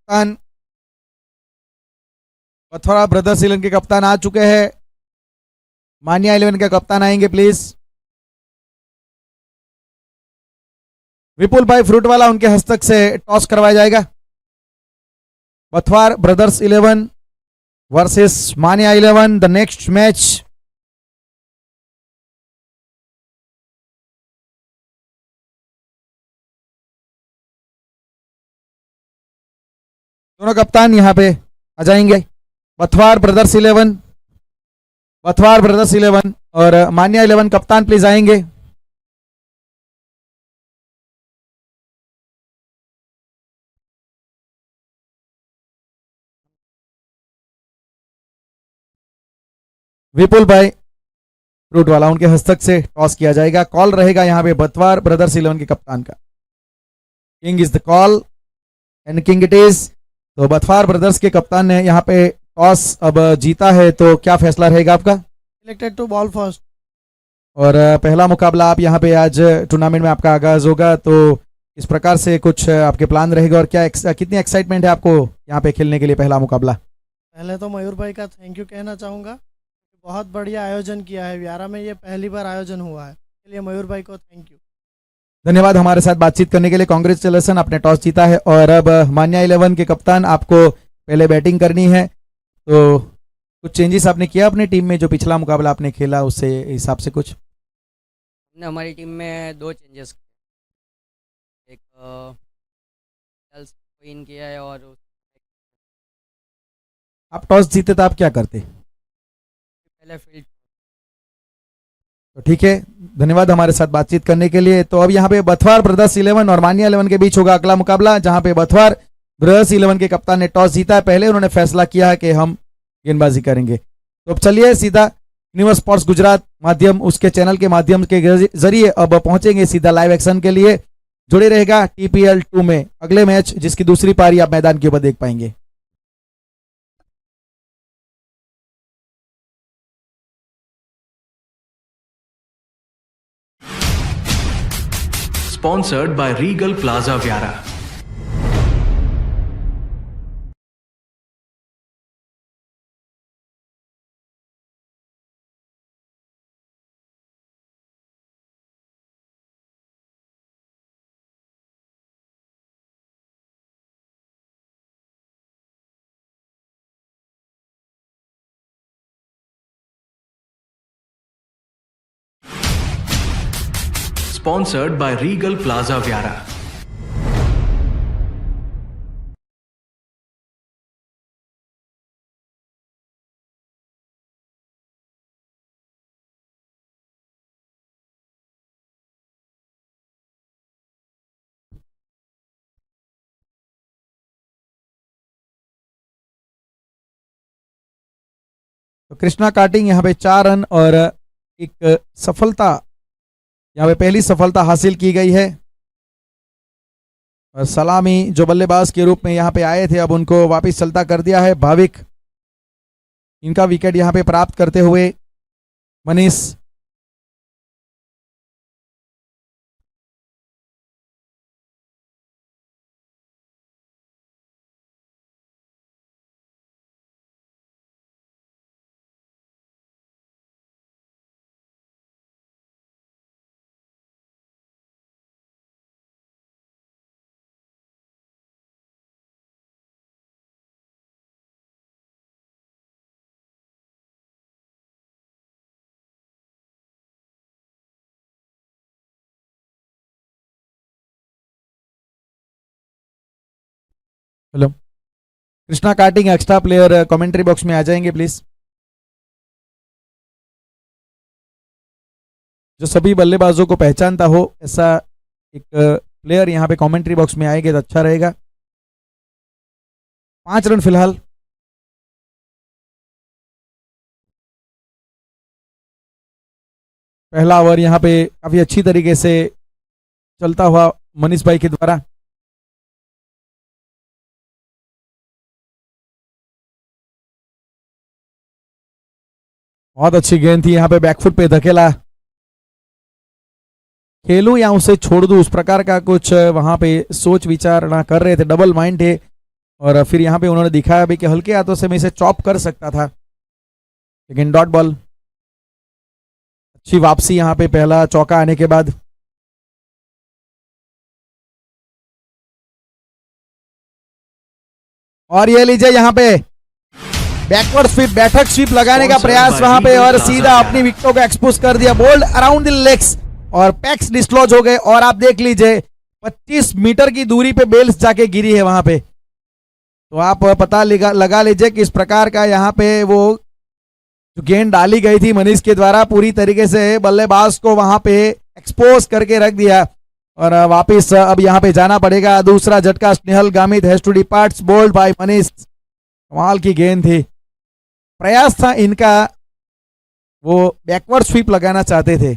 कप्तान बथौरा ब्रदर्स 11 के कप्तान आ चुके हैं। मानिया 11 के कप्तान आएंगे प्लीज। विपुल भाई फ्रूट वाला उनके हस्तक से टॉस करवाया जाएगा। बथवार ब्रदर्स 11 वर्सेस मानिया 11 द नेक्स्ट मैच। दोनों कप्तान यहां पे आ जाएंगे। बथवार ब्रदर्स 11 और मानिया 11 कप्तान प्लीज आएंगे। विपुल भाई फ्रूट वाला उनके हस्तक से टॉस किया जाएगा। कॉल रहेगा यहां पे बथवार ब्रदर्स 11 के कप्तान का। King is the call and king it is. तो बथवार ब्रदर्स के कप्तान ने यहां पे टॉस अब जीता है, तो क्या फैसला रहेगा आपका? Selected to bowl first. और पहला मुकाबला आप यहाँ पे आज टूर्नामेंट में आपका आगाज होगा, तो इस प्रकार से कुछ आपके प्लान रहेगा और क्या कितनी एक्साइटमेंट है आपको यहाँ पे खेलने के लिए पहला मुकाबला? पहले तो मयूर भाई का थैंक यू कहना चाहूँगा। बहुत बढ़िया आयोजन किया है व्यारा में, ये पहली बार आयोजन हुआ है, इसके लिए मयूर भाई को थैंक यू। धन्यवाद हमारे साथ बातचीत करने के लिए। कांग्रेचुलेसन, आपने टॉस जीता है और अब मान्या 11 के कप्तान आपको पहले बैटिंग करनी है, तो कुछ चेंजेस आपने किया अपनी टीम में जो पिछला मुकाबला आपने खेला उससे हिसाब से? कुछ हमने हमारी टीम में 2 चेंजेस किए। एक इन किया है और आप टॉस जीते तो आप क्या करते? पहले फील्ड। तो ठीक है, धन्यवाद हमारे साथ बातचीत करने के लिए। तो अब यहाँ पे बथवार ब्रदर्स 11 और मानिया 11 के बीच होगा अगला मुकाबला, जहां पे बथवार ब्रदर्स 11 के कप्तान ने टॉस जीता है। पहले उन्होंने फैसला किया है कि हम गेंदबाजी करेंगे। तो अब चलिए सीधा यूनिवर्स स्पोर्ट्स गुजरात माध्यम उसके चैनल के माध्यम के जरिए अब पहुंचेंगे सीधा लाइव एक्शन के लिए। जुड़े रहेगा TPL 2 में अगले मैच जिसकी दूसरी पारी आप मैदान के ऊपर देख पाएंगे। Sponsored by Regal Plaza Vyara. Sponsored by Regal Plaza Vyara. तो कृष्णा कार्टिंग यहाँ पे 4 रन और एक सफलता, यहाँ पे पहली सफलता हासिल की गई है। और सलामी जो बल्लेबाज के रूप में यहाँ पे आए थे अब उनको वापस चलता कर दिया है भाविक। इनका विकेट यहाँ पे प्राप्त करते हुए Manish. Hello, Krishna carting extra player commentary box में आ जाएंगे प्लीज। जो सभी बल्लेबाजों को पहचानता हो ऐसा एक प्लेयर यहाँ पे कमेंट्री बॉक्स में आएंगे तो अच्छा रहेगा। 5 रन फिलहाल। पहला ओवर यहाँ पे काफी अच्छी तरीके से चलता हुआ मनीष भाई के द्वारा। बहुत अच्छी गेंद थी, यहाँ पे बैकफुट पे धकेला। खेलूं या उसे छोड़ दूं उस प्रकार का कुछ वहां पे सोच विचार ना कर रहे थे, डबल माइंड थे। और फिर यहाँ पे उन्होंने दिखाया भी कि हल्के हाथों से मैं इसे चॉप कर सकता था, लेकिन डॉट बॉल। अच्छी वापसी यहाँ पे पहला चौका आने के बाद। और ये लीजिए यहाँ पे बैकवर्ड स्वीप, बैठक स्वीप लगाने का प्रयास वहां पे और सीधा अपनी विकेटों को एक्सपोज कर दिया, बोल्ड अराउंड द लेग्स और पैक्स डिस्लॉज हो गए। और आप देख लीजिए 25 मीटर की दूरी पे बेल्स जाके गिरी है वहां पे। तो आप पता लगा लीजिए कि इस प्रकार का यहाँ पे वो जो गेंद डाली गई थी मनीष के द्वारा पूरी तरीके से बल्लेबाज को वहां पे एक्सपोज करके रख दिया। और वापिस अब यहाँ पे जाना पड़ेगा। दूसरा झटका Snehal Gamit has to departs, bowled by Manish. कमाल की गेंद थी, प्रयास था इनका, वो बैकवर्ड स्वीप लगाना चाहते थे।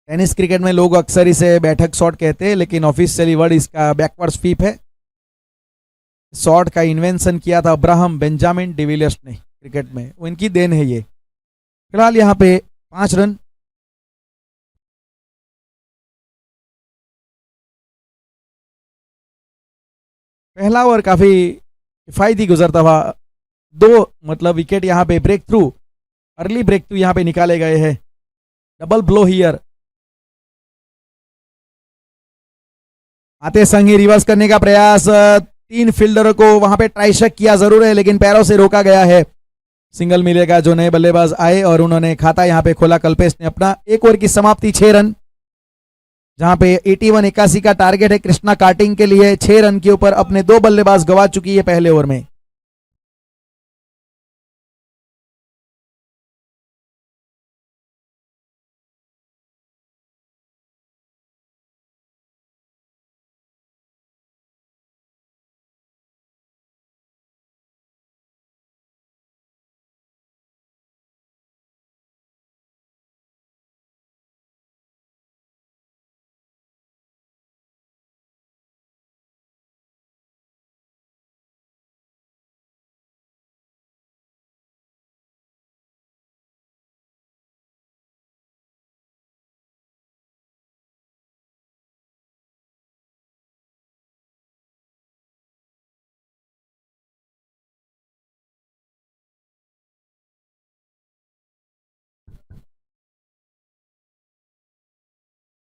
टेनिस क्रिकेट में लोग अक्सर इसे बैठक शॉट कहते हैं, लेकिन ऑफिशियली वर्ड इसका बैकवर्ड स्वीप है। शॉट का इन्वेंशन किया था अब्राहम बेंजामिन डिविलियर्स ने क्रिकेट में, वो इनकी देन है ये। फिलहाल यहाँ पे 5 रन। पहला ओवर काफी किफायती गुजरता हुआ, 2 विकेट यहाँ पे breakthrough, early breakthrough यहाँ पे निकाले गए हैं। डबल ब्लो हियर, आते संग ही रिवर्स करने का प्रयास, 3 फील्डरों को वहां पे ट्राई शक किया जरूर है, लेकिन पैरों से रोका गया है। सिंगल मिलेगा जो नए बल्लेबाज आए और उन्होंने खाता यहाँ पे खोला कल्पेश ने अपना। 1 ओवर की समाप्ति 6 रन, जहां पे 81-81 का टारगेट है कृष्णा कार्टिंग के लिए। 6 रन के ऊपर अपने 2 बल्लेबाज गवा चुकी है पहले ओवर में।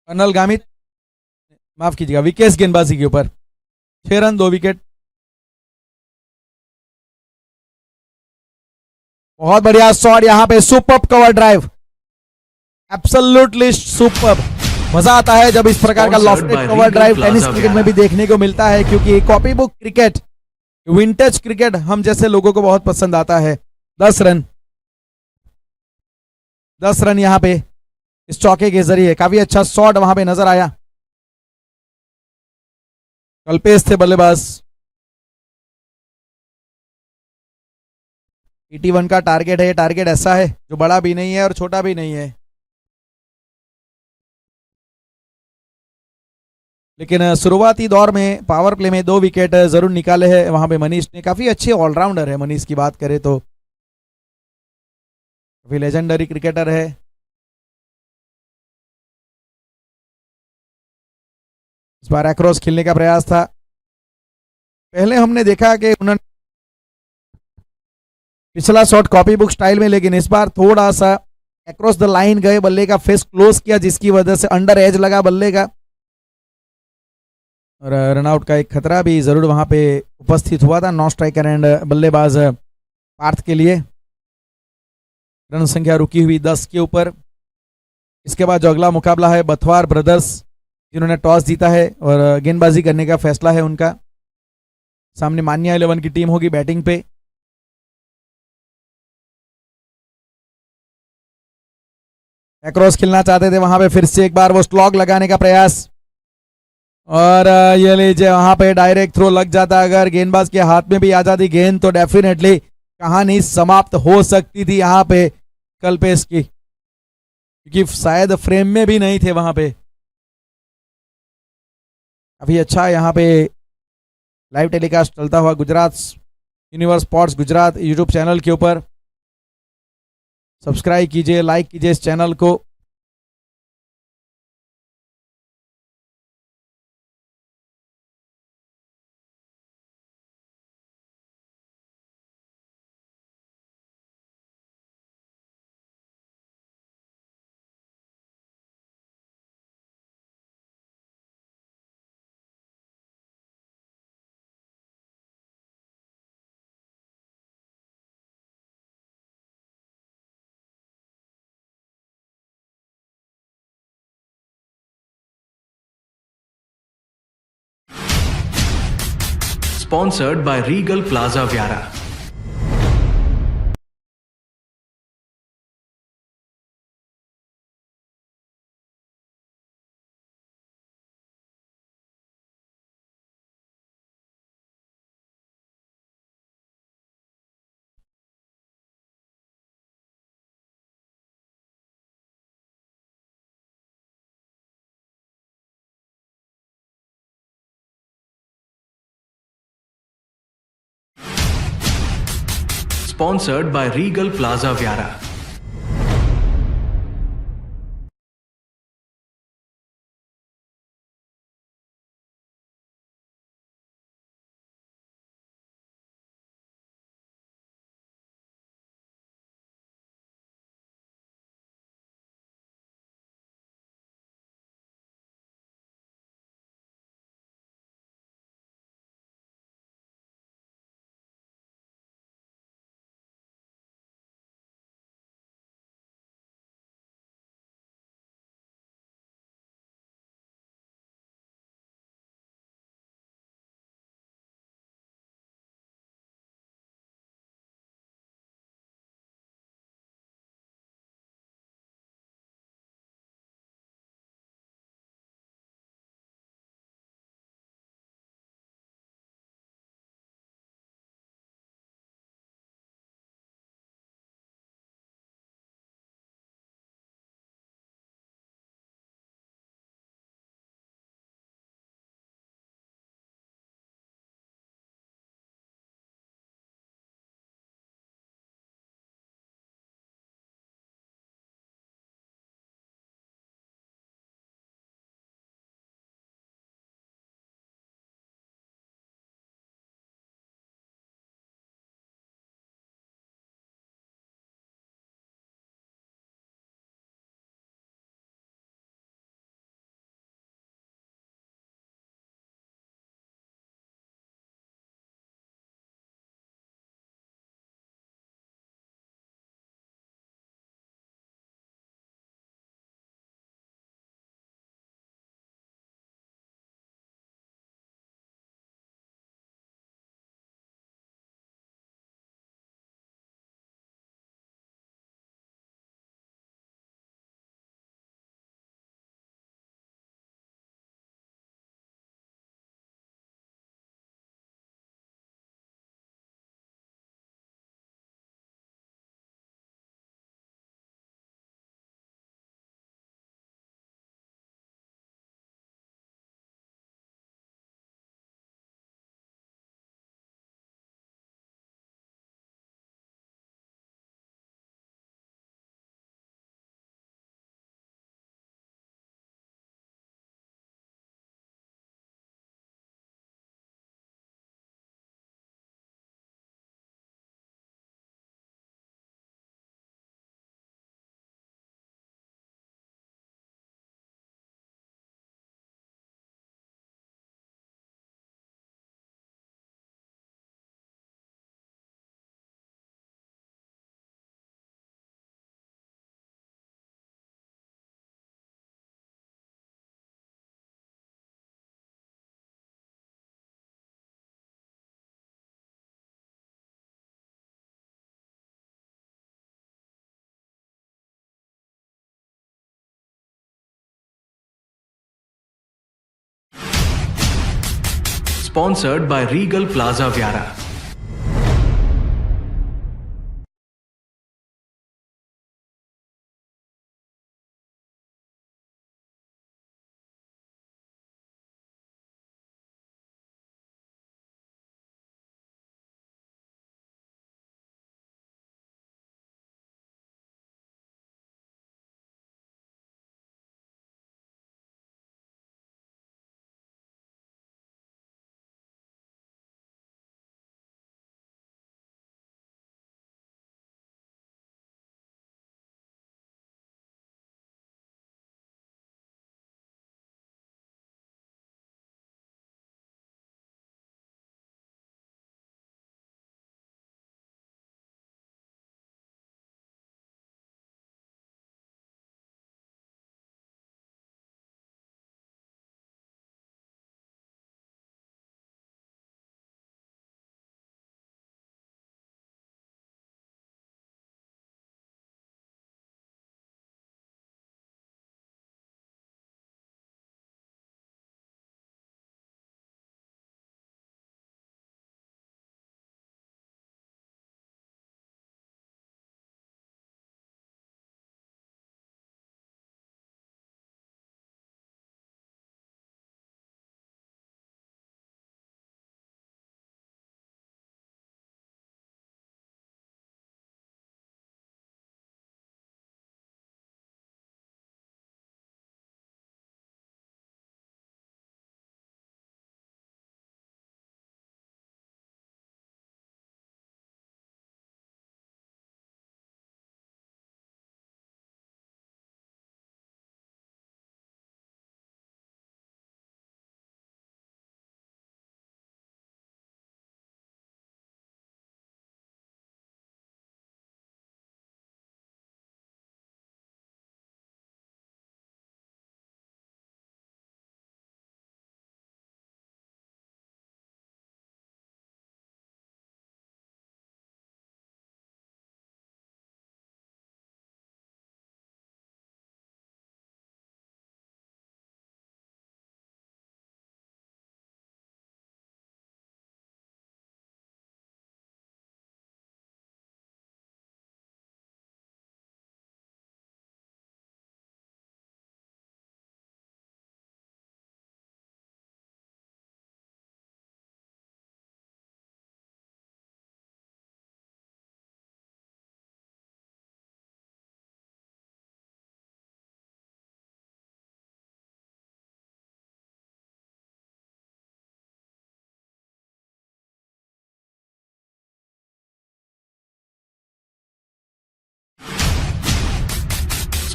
कर्नल गामित, माफ कीजिएगा, विकेश गेंदबाजी के ऊपर 6 रन 2 विकेट। बहुत बढ़िया शॉट यहाँ पे, superb cover drive, absolutely superb. मजा आता है जब इस प्रकार का lofted cover drive tennis cricket में भी देखने को मिलता है, क्योंकि copy book cricket, vintage cricket हम जैसे लोगों को बहुत पसंद आता है। 10 रन, 10 रन यहाँ पे इस चौके के जरिए। काफी अच्छा शॉट वहां पे नजर आया, कल्पेश थे बल्लेबाज। 81 का टारगेट है, टारगेट ऐसा है जो बड़ा भी नहीं है और छोटा भी नहीं है, लेकिन शुरुआती दौर में पावर प्ले में 2 विकेट जरूर निकाले हैं वहां पे मनीष ने। काफी अच्छे ऑलराउंडर है मनीष की बात करें तो, काफी लेजेंडरी क्रिकेटर है। इस बार अक्रॉस खेलने का प्रयास था। पहले हमने देखा कि उन्होंने पिछला शॉट कॉपी बुक स्टाइल में, लेकिन इस बार थोड़ा सा अक्रॉस द लाइन गए, बल्ले का फेस क्लोज किया, जिसकी वजह से अंडर एज लगा बल्ले का और रनआउट का एक खतरा भी जरूर वहां पे उपस्थित हुआ था नॉन स्ट्राइकर एंड बल्लेबाज पार्थ के लिए। रन संख्या रुकी हुई 10 के ऊपर। इसके बाद जो अगला मुकाबला है बथवार ब्रदर्स, जिन्होंने टॉस जीता है और गेंदबाजी करने का फैसला है उनका। सामने मान्या 11 की टीम होगी बैटिंग पे। अक्रॉस खेलना चाहते थे वहां पे, फिर से एक बार वो स्लॉग लगाने का प्रयास और ये लीजिए वहां पे डायरेक्ट थ्रो लग जाता। अगर गेंदबाज के हाथ में भी आ जाती गेंद तो डेफिनेटली कहानी समाप्त हो सकती थी यहाँ पे कल्पेश की, क्योंकि शायद फ्रेम में भी नहीं थे वहां पे। अभी अच्छा यहाँ पे लाइव टेलीकास्ट चलता हुआ Gujarat universe sports Gujarat YouTube channel के ऊपर। सब्सक्राइब कीजिए, लाइक कीजिए इस चैनल को। Sponsored by Regal Plaza Viara. Sponsored by Regal Plaza Viara. Sponsored by Regal Plaza Viara.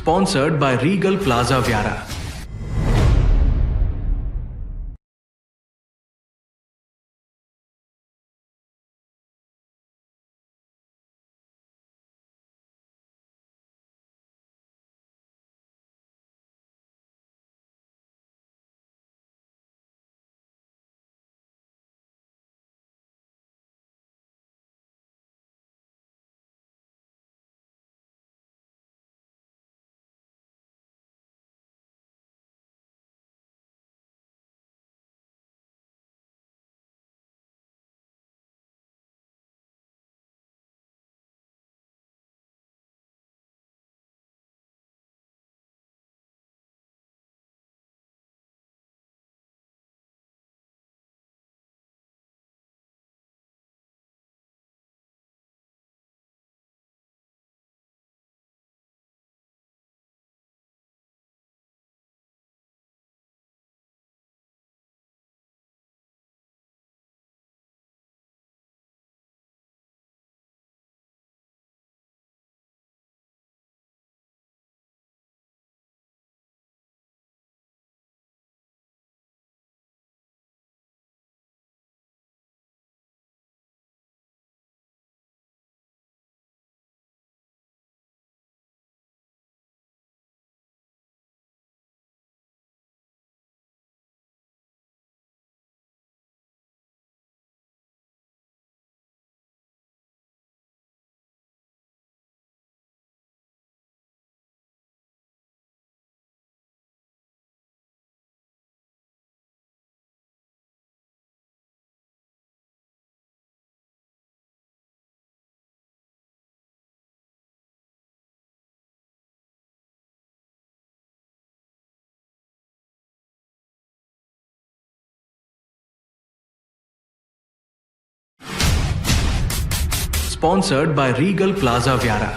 sponsored by Regal Plaza Vyara. Sponsored by Regal Plaza Vyara.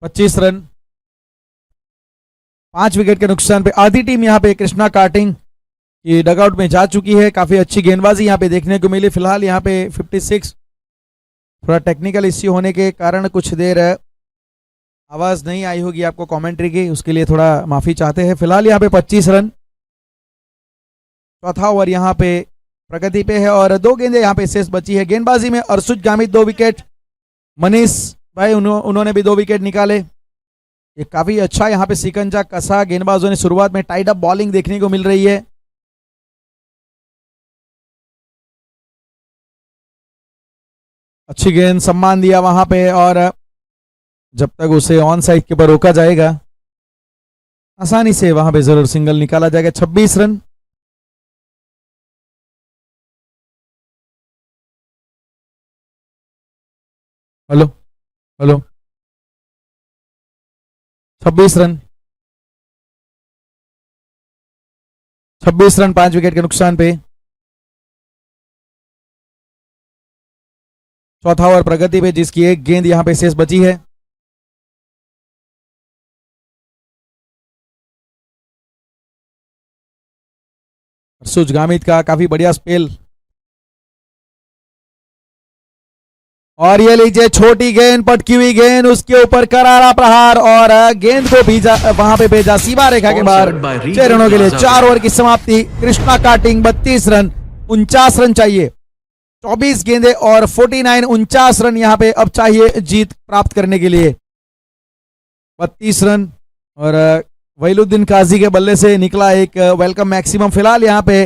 पच्चीस रन, 5 विकेट के नुकसान पे आधी टीम यहाँ पे कृष्णा कार्टिंग की डगआउट में जा चुकी है। काफी अच्छी गेंदबाजी यहाँ पे देखने को मिली। फिलहाल यहाँ पे 56, थोड़ा टेक्निकल इश्यू होने के कारण कुछ देर आवाज नहीं आई होगी आपको कमेंट्री की, उसके लिए थोड़ा माफी चाहते हैं। फिलहाल यहाँ पे 25 रन, चौथा ओवर यहाँ पे प्रगति पे है और 2 गेंदें यहाँ पे शेष बची है। गेंदबाजी में अर्शुज गामित 2 विकेट, मनीष भाई उन्होंने भी 2 विकेट निकाले। ये काफी अच्छा यहाँ पे सिकंजा कसा गेंदबाजों ने शुरुआत में टाइड अप बॉलिंग देखने को मिल रही है। अच्छी गेंद, सम्मान दिया वहां पे और जब तक उसे ऑन साइड के ऊपर रोका जाएगा आसानी से वहां पे जरूर सिंगल निकाला जाएगा। 26 run, hello hello 26 run, 26 run 5 wicket के नुकसान पे। चौथा ओवर प्रगति पे जिसकी एक गेंद यहां पे शेष बची है। अर्शुज गामित का काफी बढ़िया स्पेल और ये लीजिए छोटी गेंद, पटकी हुई गेंद, उसके ऊपर करारा प्रहार और गेंद को भेजा वहां पे भेजा सीमा रेखा के बाहर 6 रनों के लिए। 4 ओवर की समाप्ति। कृष्णा कार्टिंग 32 रन, 49 रन चाहिए। 24 गेंदे और 49, 49 रन यहां पे अब चाहिए जीत प्राप्त करने के लिए। 32 रन और वहीलुद्दीन काजी के बल्ले से निकला एक वेलकम मैक्सिमम। फिलहाल यहां पे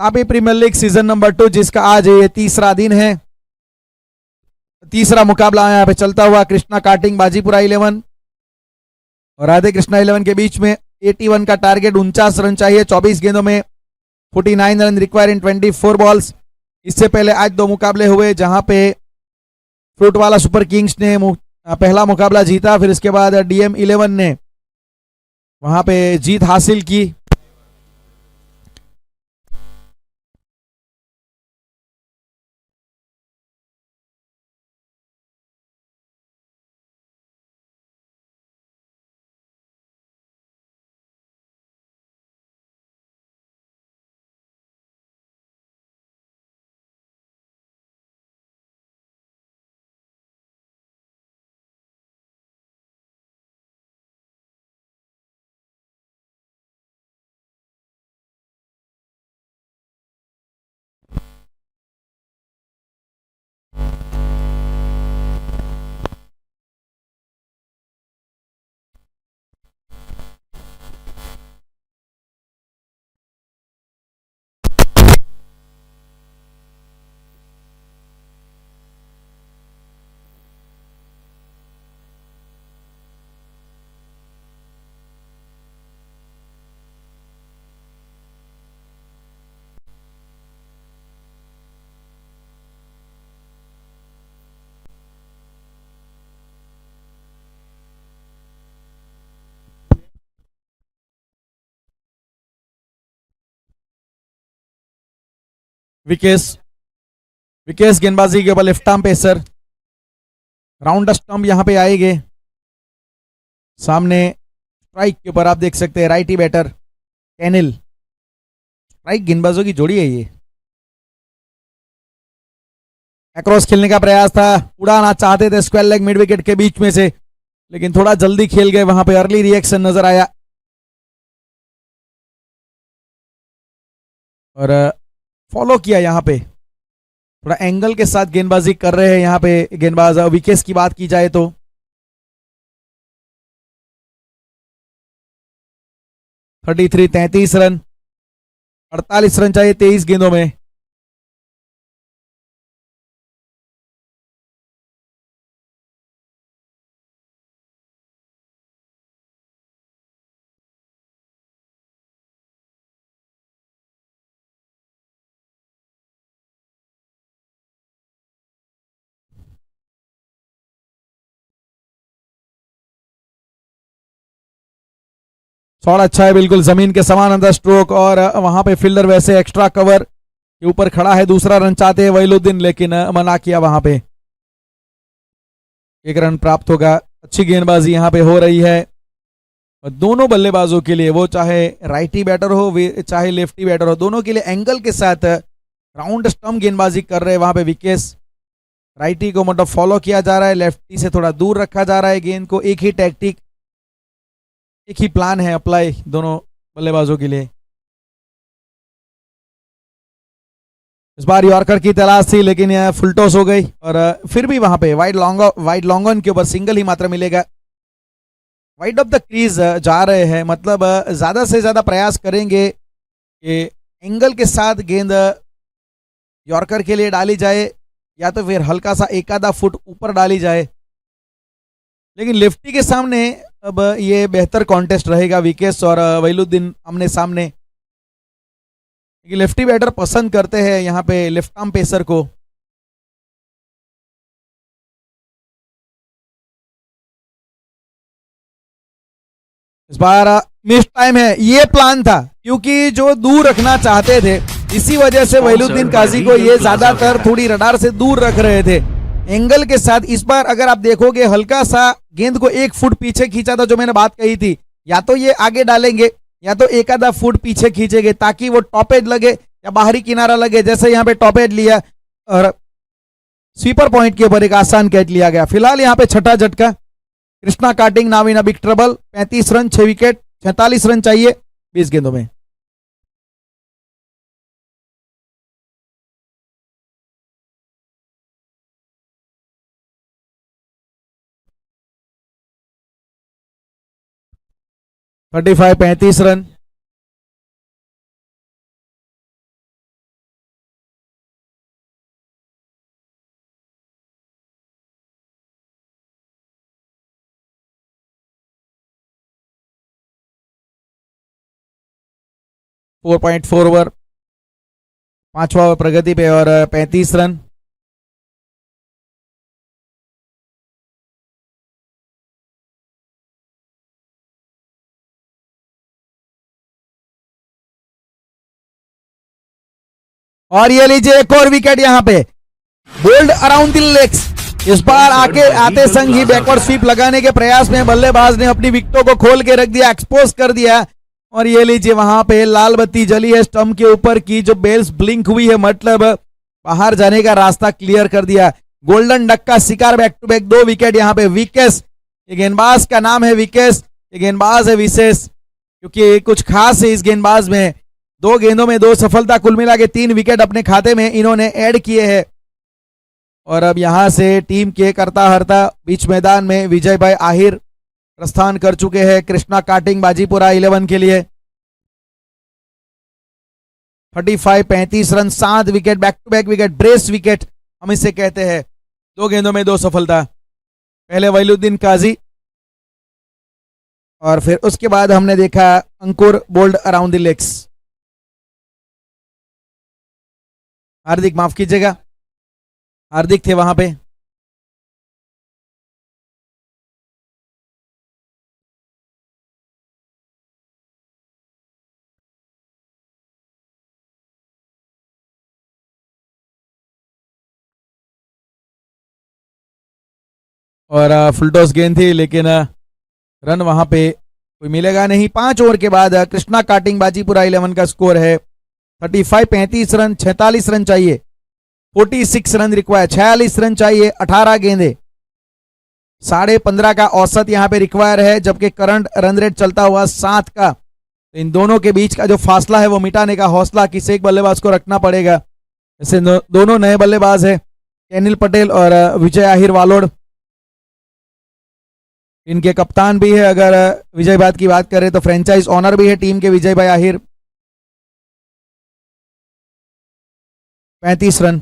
Tapi Premier League season number 2, जिसका आज ये तीसरा दिन है। तीसरा मुकाबला यहाँ पे चलता हुआ कृष्णा कार्टिंग बाजीपुरा 11 और राधे कृष्णा 11 के बीच में। 81 का टारगेट, 49 रन चाहिए 24 गेंदों में, 49 रन रिक्वायर इन 24 बॉल्स। इससे पहले आज 2 मुकाबले हुए जहां पे फ्रूटवाला सुपर किंग्स ने पहला मुकाबला जीता, फिर इसके बाद DM 11 ने वहां पे जीत हासिल की। विकेस विकेस गेंदबाजी के ऊपर left arm pacer, round stump यहां पे आएंगे। सामने स्ट्राइक के ऊपर आप देख सकते हैं राइटी बैटर कैनिल। स्ट्राइक गेंदबाजों की जोड़ी है ये। अक्रॉस खेलने का प्रयास था, उड़ाना चाहते थे स्क्वायर लेग मिड विकेट के बीच में से, लेकिन थोड़ा जल्दी खेल गए, वहां पे अर्ली रिएक्शन नजर आया। और फॉलो किया यहां पे, थोड़ा एंगल के साथ गेंदबाजी कर रहे हैं यहां पे गेंदबाज। विकेट्स की बात की जाए तो 33 रन, 48 रन चाहिए 23 गेंदों में। शॉट अच्छा है, बिल्कुल जमीन के समान अंदर स्ट्रोक, और वहां पे फील्डर वैसे एक्स्ट्रा कवर के ऊपर खड़ा है। दूसरा रन चाहते हैं वहीलुद्दीन, लेकिन मना किया वहां पे। 1 रन प्राप्त होगा। अच्छी गेंदबाजी यहां पे हो रही है और दोनों बल्लेबाजों के लिए, वो चाहे राइटी बैटर हो चाहे लेफ्टी बैटर हो, दोनों के लिए एंगल के साथ राउंड स्टंप गेंदबाजी कर रहे हैं वहां पे विकेट्स। राइटी को मतलब फॉलो किया जा रहा है, लेफ्टी से थोड़ा दूर रखा जा रहा है गेंद को। एक ही टैक्टिक, एक ही प्लान है अप्लाई दोनों बल्लेबाजों के लिए। इस बार यॉर्कर की तलाश थी, लेकिन यह फुल टॉस हो गई और फिर भी वहां पे वाइड लॉन्ग ऑन के ऊपर सिंगल ही मात्र मिलेगा। वाइड ऑफ द क्रीज जा रहे हैं, मतलब ज्यादा से ज्यादा प्रयास करेंगे कि एंगल के साथ गेंद यॉर्कर के लिए डाली जाए, या तो फिर हल्का सा एक आधा फुट ऊपर डाली जाए। लेकिन लेफ्टी के सामने अब ये बेहतर कॉन्टेस्ट रहेगा, विकेट्स और वहीलुद्दीन आमने सामने। लेफ्टी बैटर पसंद करते हैं यहां पे लेफ्ट आर्म पेसर को। इस बार मिस टाइम है, ये प्लान था, क्योंकि जो दूर रखना चाहते थे, इसी वजह से वहीलुद्दीन काजी को ये ज्यादातर थोड़ी रडार से दूर रख रहे थे एंगल के साथ। इस बार अगर आप देखोगे हल्का सा गेंद को 1 फुट पीछे खींचा था, जो मैंने बात कही थी, या तो ये आगे डालेंगे या तो एक आधा फुट पीछे खींचेंगे, ताकि वो टॉप एज लगे या बाहरी किनारा लगे। जैसे यहाँ पे टॉप एज लिया और स्वीपर पॉइंट के ऊपर एक आसान कैच लिया गया। फिलहाल यहाँ पे छठा झटका, Krishna carting now in a big trouble. 35 run 6 wicket, 46 run चाहिए 20 गेंदों में। Thirty 35 run. 4.4 ओवर, 5वां ओवर प्रगति पे और 35 रन। और ये लीजिए एक और विकेट यहाँ पे, बोल्ड अराउंड द लेग्स। इस बार आके आते संग ही बैकवर्ड स्वीप लगाने के प्रयास में बल्लेबाज ने अपनी विकेटों को खोल के रख दिया, एक्सपोज कर दिया। और ये लीजिए वहां पे लाल बत्ती जली है स्टंप के ऊपर की, जो बेल्स ब्लिंक हुई है, मतलब बाहर जाने का रास्ता क्लियर कर दिया। गोल्डन डक का शिकार, बैक टू बैक 2 विकेट यहाँ पे। विकेस, ये गेंदबाज का नाम है विकेस, ये गेंदबाज है विशेष, क्योंकि कुछ खास है इस गेंदबाज में। 2 गेंदों में 2 सफलता, कुल मिला के 3 विकेट अपने खाते में इन्होंने ऐड किए हैं। और अब यहां से टीम के करता हरता बीच मैदान में विजय भाई आहिर प्रस्थान कर चुके हैं कृष्णा कार्टिंग बाजीपुरा 11 के लिए। 35 run, 7 wicket, back to back wicket, brace wicket हम इसे कहते हैं। 2 गेंदों में 2 सफलता। पहले वैलुद्दीन काजी और फिर उसके बाद हमने देखा अंकुर, बोल्ड अराउंड द लेग्स। हार्दिक, माफ कीजिएगा, हार्दिक थे वहां पे। और फुल टॉस गेंद थी, लेकिन रन वहां पे कोई मिलेगा नहीं। 5 ओवर के बाद कृष्णा कार्टिंग बाजीपुरा 11 का स्कोर है 35 रन, 46 रन चाहिए। 46 रन रिक्वायर, 46 रन चाहिए, 18 गेंदे, 15.5 का औसत यहाँ पे रिक्वायर है, जबकि करंट रन रेट चलता हुआ 7 का। तो इन दोनों के बीच का जो फासला है वो मिटाने का हौसला किसी एक बल्लेबाज को रखना पड़ेगा। ऐसे दोनों नए बल्लेबाज है, अनिल पटेल और विजय आहिर वालोड। इनके कप्तान भी है, अगर विजय भाई की बात करें तो फ्रेंचाइज ऑनर भी है टीम के विजय भाई आहिर। 35 रन।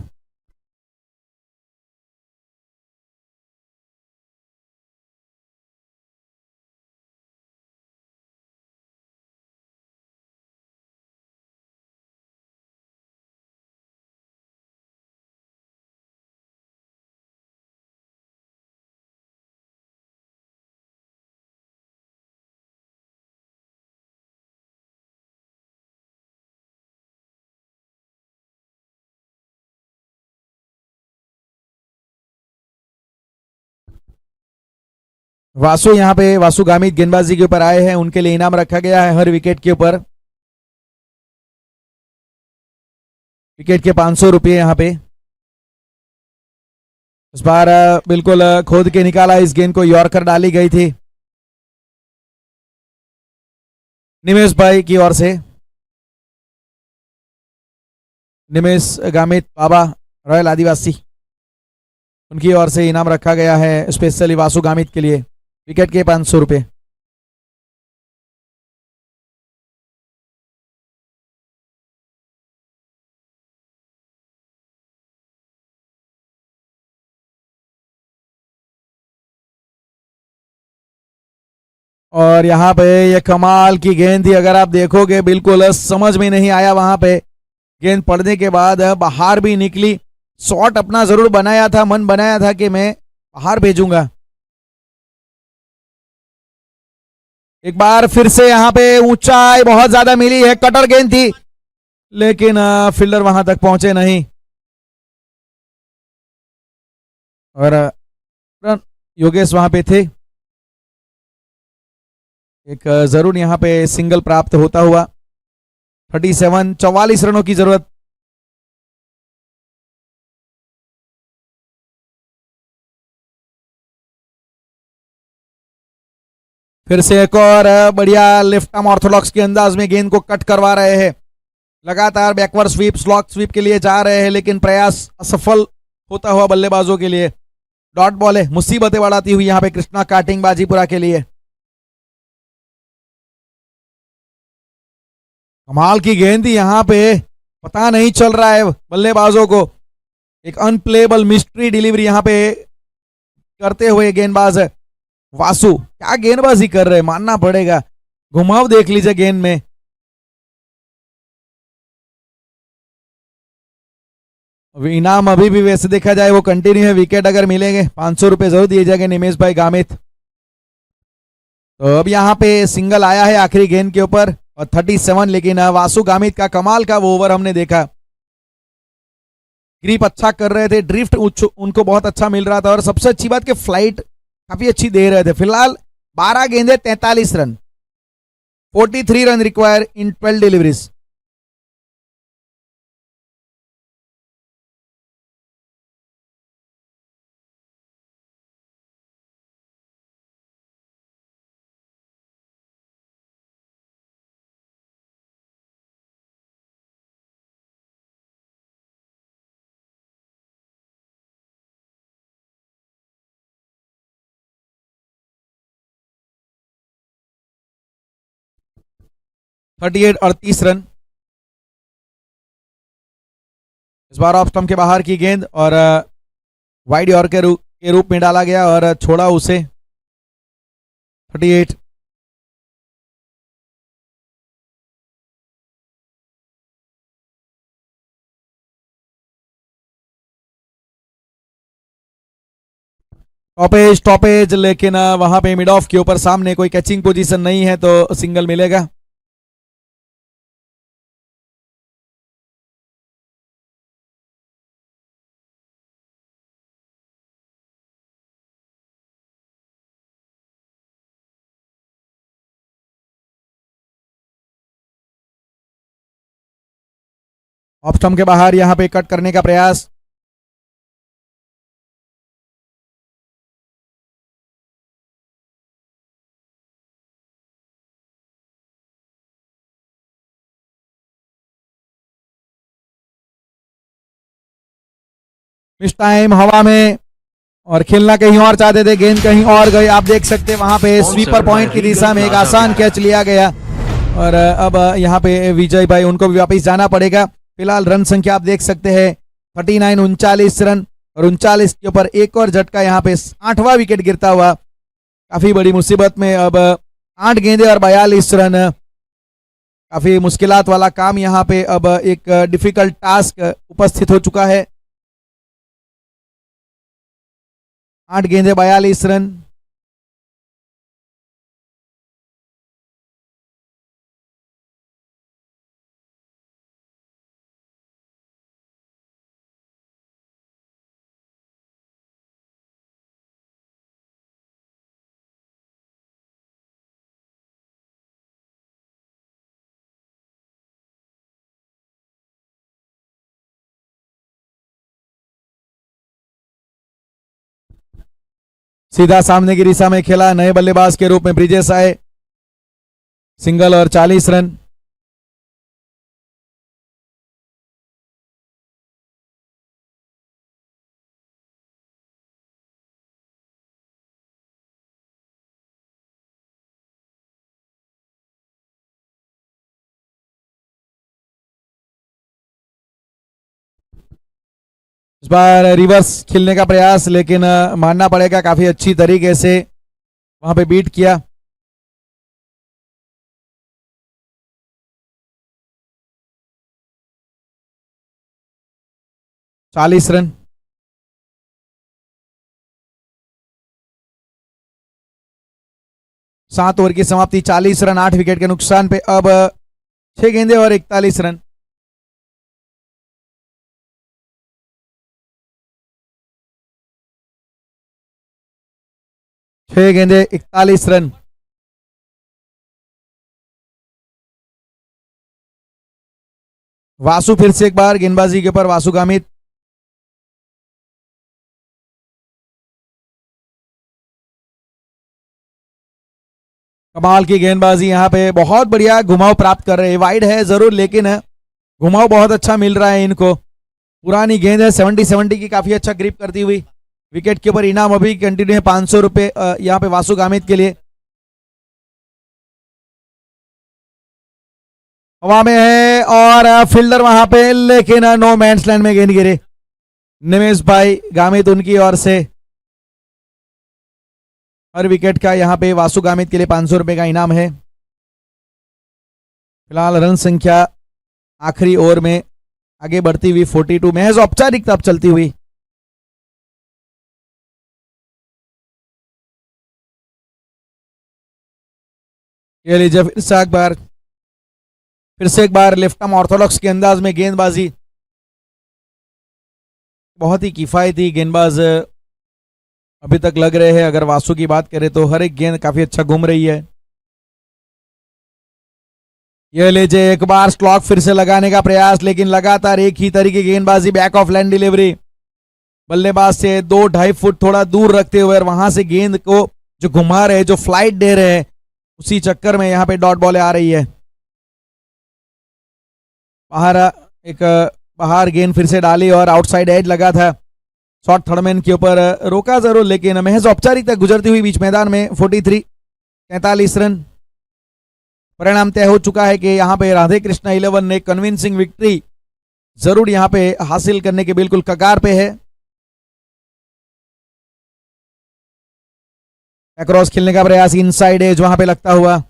वासु यहाँ पे, वासु गामित गेंदबाजी के ऊपर आए हैं, उनके लिए इनाम रखा गया है हर विकेट के ऊपर। विकेट के 500 रुपये यहाँ पे। इस बार बिल्कुल खोद के निकाला, इस गेंद को यॉर्कर डाली गई थी निमेश भाई की ओर से। निमेश गामित बाबा रॉयल आदिवासी, उनकी ओर से इनाम रखा गया है स्पेशली वासु गामित के लिए, विकेट के 500 रुपये। और यहाँ पे ये कमाल की गेंद थी, अगर आप देखोगे बिल्कुल समझ में नहीं आया वहां पे। गेंद पड़ने के बाद बाहर भी निकली, शॉट अपना जरूर बनाया था, मन बनाया था कि मैं बाहर भेजूंगा। एक बार फिर से यहाँ पे ऊंचाई बहुत ज्यादा मिली है, कटर गेंद थी, लेकिन फील्डर वहां तक पहुंचे नहीं। और योगेश वहां पे थे, एक जरूर यहां पे सिंगल प्राप्त होता हुआ। 44 रनों की जरूरत। फिर से एक और बढ़िया लेफ्ट आर्म ऑर्थोडॉक्स के अंदाज में गेंद को कट करवा रहे हैं। लगातार बैकवर्ड स्वीप, स्लॉक स्वीप के लिए जा रहे हैं, लेकिन प्रयास असफल होता हुआ बल्लेबाजों के लिए। डॉट बॉल है, मुसीबतें बढ़ाती हुई यहां पे कृष्णा कार्टिंग बाजीपुरा के लिए। कमाल की गेंद थी यहां पे, पता नहीं चल रहा है बल्लेबाजों को। एक अनप्लेबल मिस्ट्री डिलीवरी यहां पे करते हुए गेंदबाज है वासु, क्या गेंदबाजी कर रहे हैं, मानना पड़ेगा। घुमाव देख लीजिए गेंद में। इनाम अभी भी वैसे देखा जाए वो कंटिन्यू है, विकेट अगर मिलेंगे 500 रुपए जरूर दिए जाएंगे निमेश भाई गामित। तो अब यहाँ पे सिंगल आया है आखिरी गेंद के ऊपर और 37, लेकिन वासु गामित का कमाल का वो ओवर हमने देखा। ग्रिप अच्छा कर रहे थे, ड्रिफ्ट उनको बहुत अच्छा मिल रहा था और सबसे अच्छी बात कि फ्लाइट काफी अच्छी दे रहे थे। फिलहाल 12 गेंदे 43 run, 43 run require in 12 deliveries. Thirty eight 38 run. इस बार ऑफ स्टंप के बाहर की गेंद और वाइड यॉर्कर के रूप में डाला गया और छोड़ा उसे। 38। स्टॉपेज, लेकिन वहां पे मिड ऑफ के ऊपर सामने कोई कैचिंग पोजीशन नहीं है तो सिंगल मिलेगा। ऑफ स्टंप के बाहर यहां पे कट करने का प्रयास। इस टाइम हवा में और खेलना कहीं और चाहते थे, गेंद कहीं और गई। आप देख सकते हैं वहां पे स्वीपर पॉइंट की दिशा में एक आसान कैच लिया गया और अब यहां पे विजय भाई उनको भी वापस जाना पड़ेगा। फिलहाल रन संख्या आप देख सकते हैं 39, 39 रन और 39 के ऊपर एक और झटका। यहाँ पे 8वां विकेट गिरता हुआ काफी बड़ी मुसीबत में। अब 8 गेंदे और 42 रन, काफी मुश्किलात वाला काम यहाँ पे अब एक डिफिकल्ट टास्क उपस्थित हो चुका है। 8 गेंदे 42 रन। सीधा सामने की दिशा में खेला, नए बल्लेबाज के रूप में ब्रिजेश आए। सिंगल और 40 रन। इस बार रिवर्स खेलने का प्रयास, लेकिन मानना पड़ेगा काफी अच्छी तरीके से वहां पे बीट किया। चालीस रन। सात ओवर की समाप्ति, 40 रन 8 विकेट के नुकसान पे। अब 6 गेंदे और 41 रन। छह गेंदे 41 रन। वासु फिर से एक बार गेंदबाजी के ऊपर, वासु गामित। कमाल की गेंदबाजी, यहां पे बहुत बढ़िया घुमाव प्राप्त कर रहे हैं। वाइड है जरूर, लेकिन घुमाव बहुत अच्छा मिल रहा है इनको। पुरानी गेंद है 70-70 की, काफी अच्छा ग्रिप करती हुई। विकेट के ऊपर इनाम अभी कंटिन्यू है 500 रुपए यहां पे वासु गामित के लिए। हवा में है और फील्डर वहां पे, लेकिन नो मैंस लैंड में गेंद गिरे। निमेश भाई गामित उनकी ओर से हर विकेट का यहां पे वासु गामित के लिए 500 रुपए का इनाम है। फिलहाल रन संख्या आखिरी ओवर में आगे बढ़ती हुई 42 महज औपचारिकता अब चलती हुई। ये लीजिए फिर से एक बार लेफ्ट आर्म ऑर्थोडॉक्स के अंदाज में गेंदबाजी, बहुत ही किफायती गेंदबाज अभी तक लग रहे हैं। अगर वासु की बात करें तो हर एक गेंद काफी अच्छा घूम रही है। यह लीजिए एक बार स्लॉक फिर से लगाने का प्रयास, लेकिन लगातार एक ही तरीके की गेंदबाजी, बैक ऑफ लाइन डिलीवरी, बल्लेबाज से 2-2.5 फुट थोड़ा दूर रखते हुए और वहां से गेंद को जो घुमा रहे, जो फ्लाइट दे रहे हैं, उसी चक्कर में यहां पे डॉट बॉल आ रही है। बाहर गेंद फिर से डाली और आउटसाइड एज लगा था, शॉट थर्डमैन के ऊपर रोका जरूर, लेकिन महज औपचारिकता गुजरती हुई बीच मैदान में 43 रन। परिणाम तय हो चुका है कि यहां पे राधे कृष्णा 11 ने कन्विंसिंग विक्ट्री जरूर यहां पे हासिल करने के बिल्कुल कगार पे है। अक्रॉस खेलने का प्रयास, इनसाइड एज वहां पे लगता हुआ,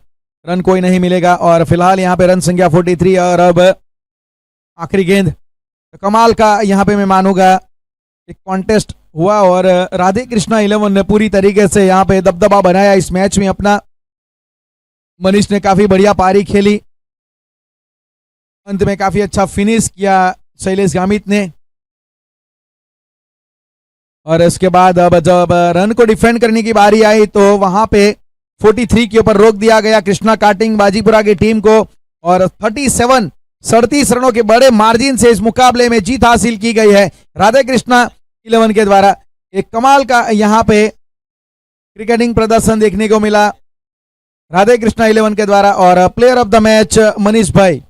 रन कोई नहीं मिलेगा और फिलहाल यहां पे रन संख्या 43। और अब आखिरी गेंद, तो कमाल का यहां पे मैं मानूंगा एक कॉन्टेस्ट हुआ और राधे कृष्णा 11 ने पूरी तरीके से यहां पे दबदबा बनाया इस मैच में अपना। मनीष ने काफी बढ़िया पारी खेली, अंत में काफी अच्छा फिनिश किया शैलेश गामित ने। और इसके बाद अब जब रन को डिफेंड करने की बारी आई तो वहां पे 43 के ऊपर रोक दिया गया कृष्णा कार्टिंग बाजीपुरा की टीम को और 37 रनों के बड़े मार्जिन से इस मुकाबले में जीत हासिल की गई है राधे कृष्णा 11 के द्वारा। एक कमाल का यहां पे क्रिकेटिंग प्रदर्शन देखने को मिला राधे कृष्णा 11 के द्वारा और player of the match Manish भाई।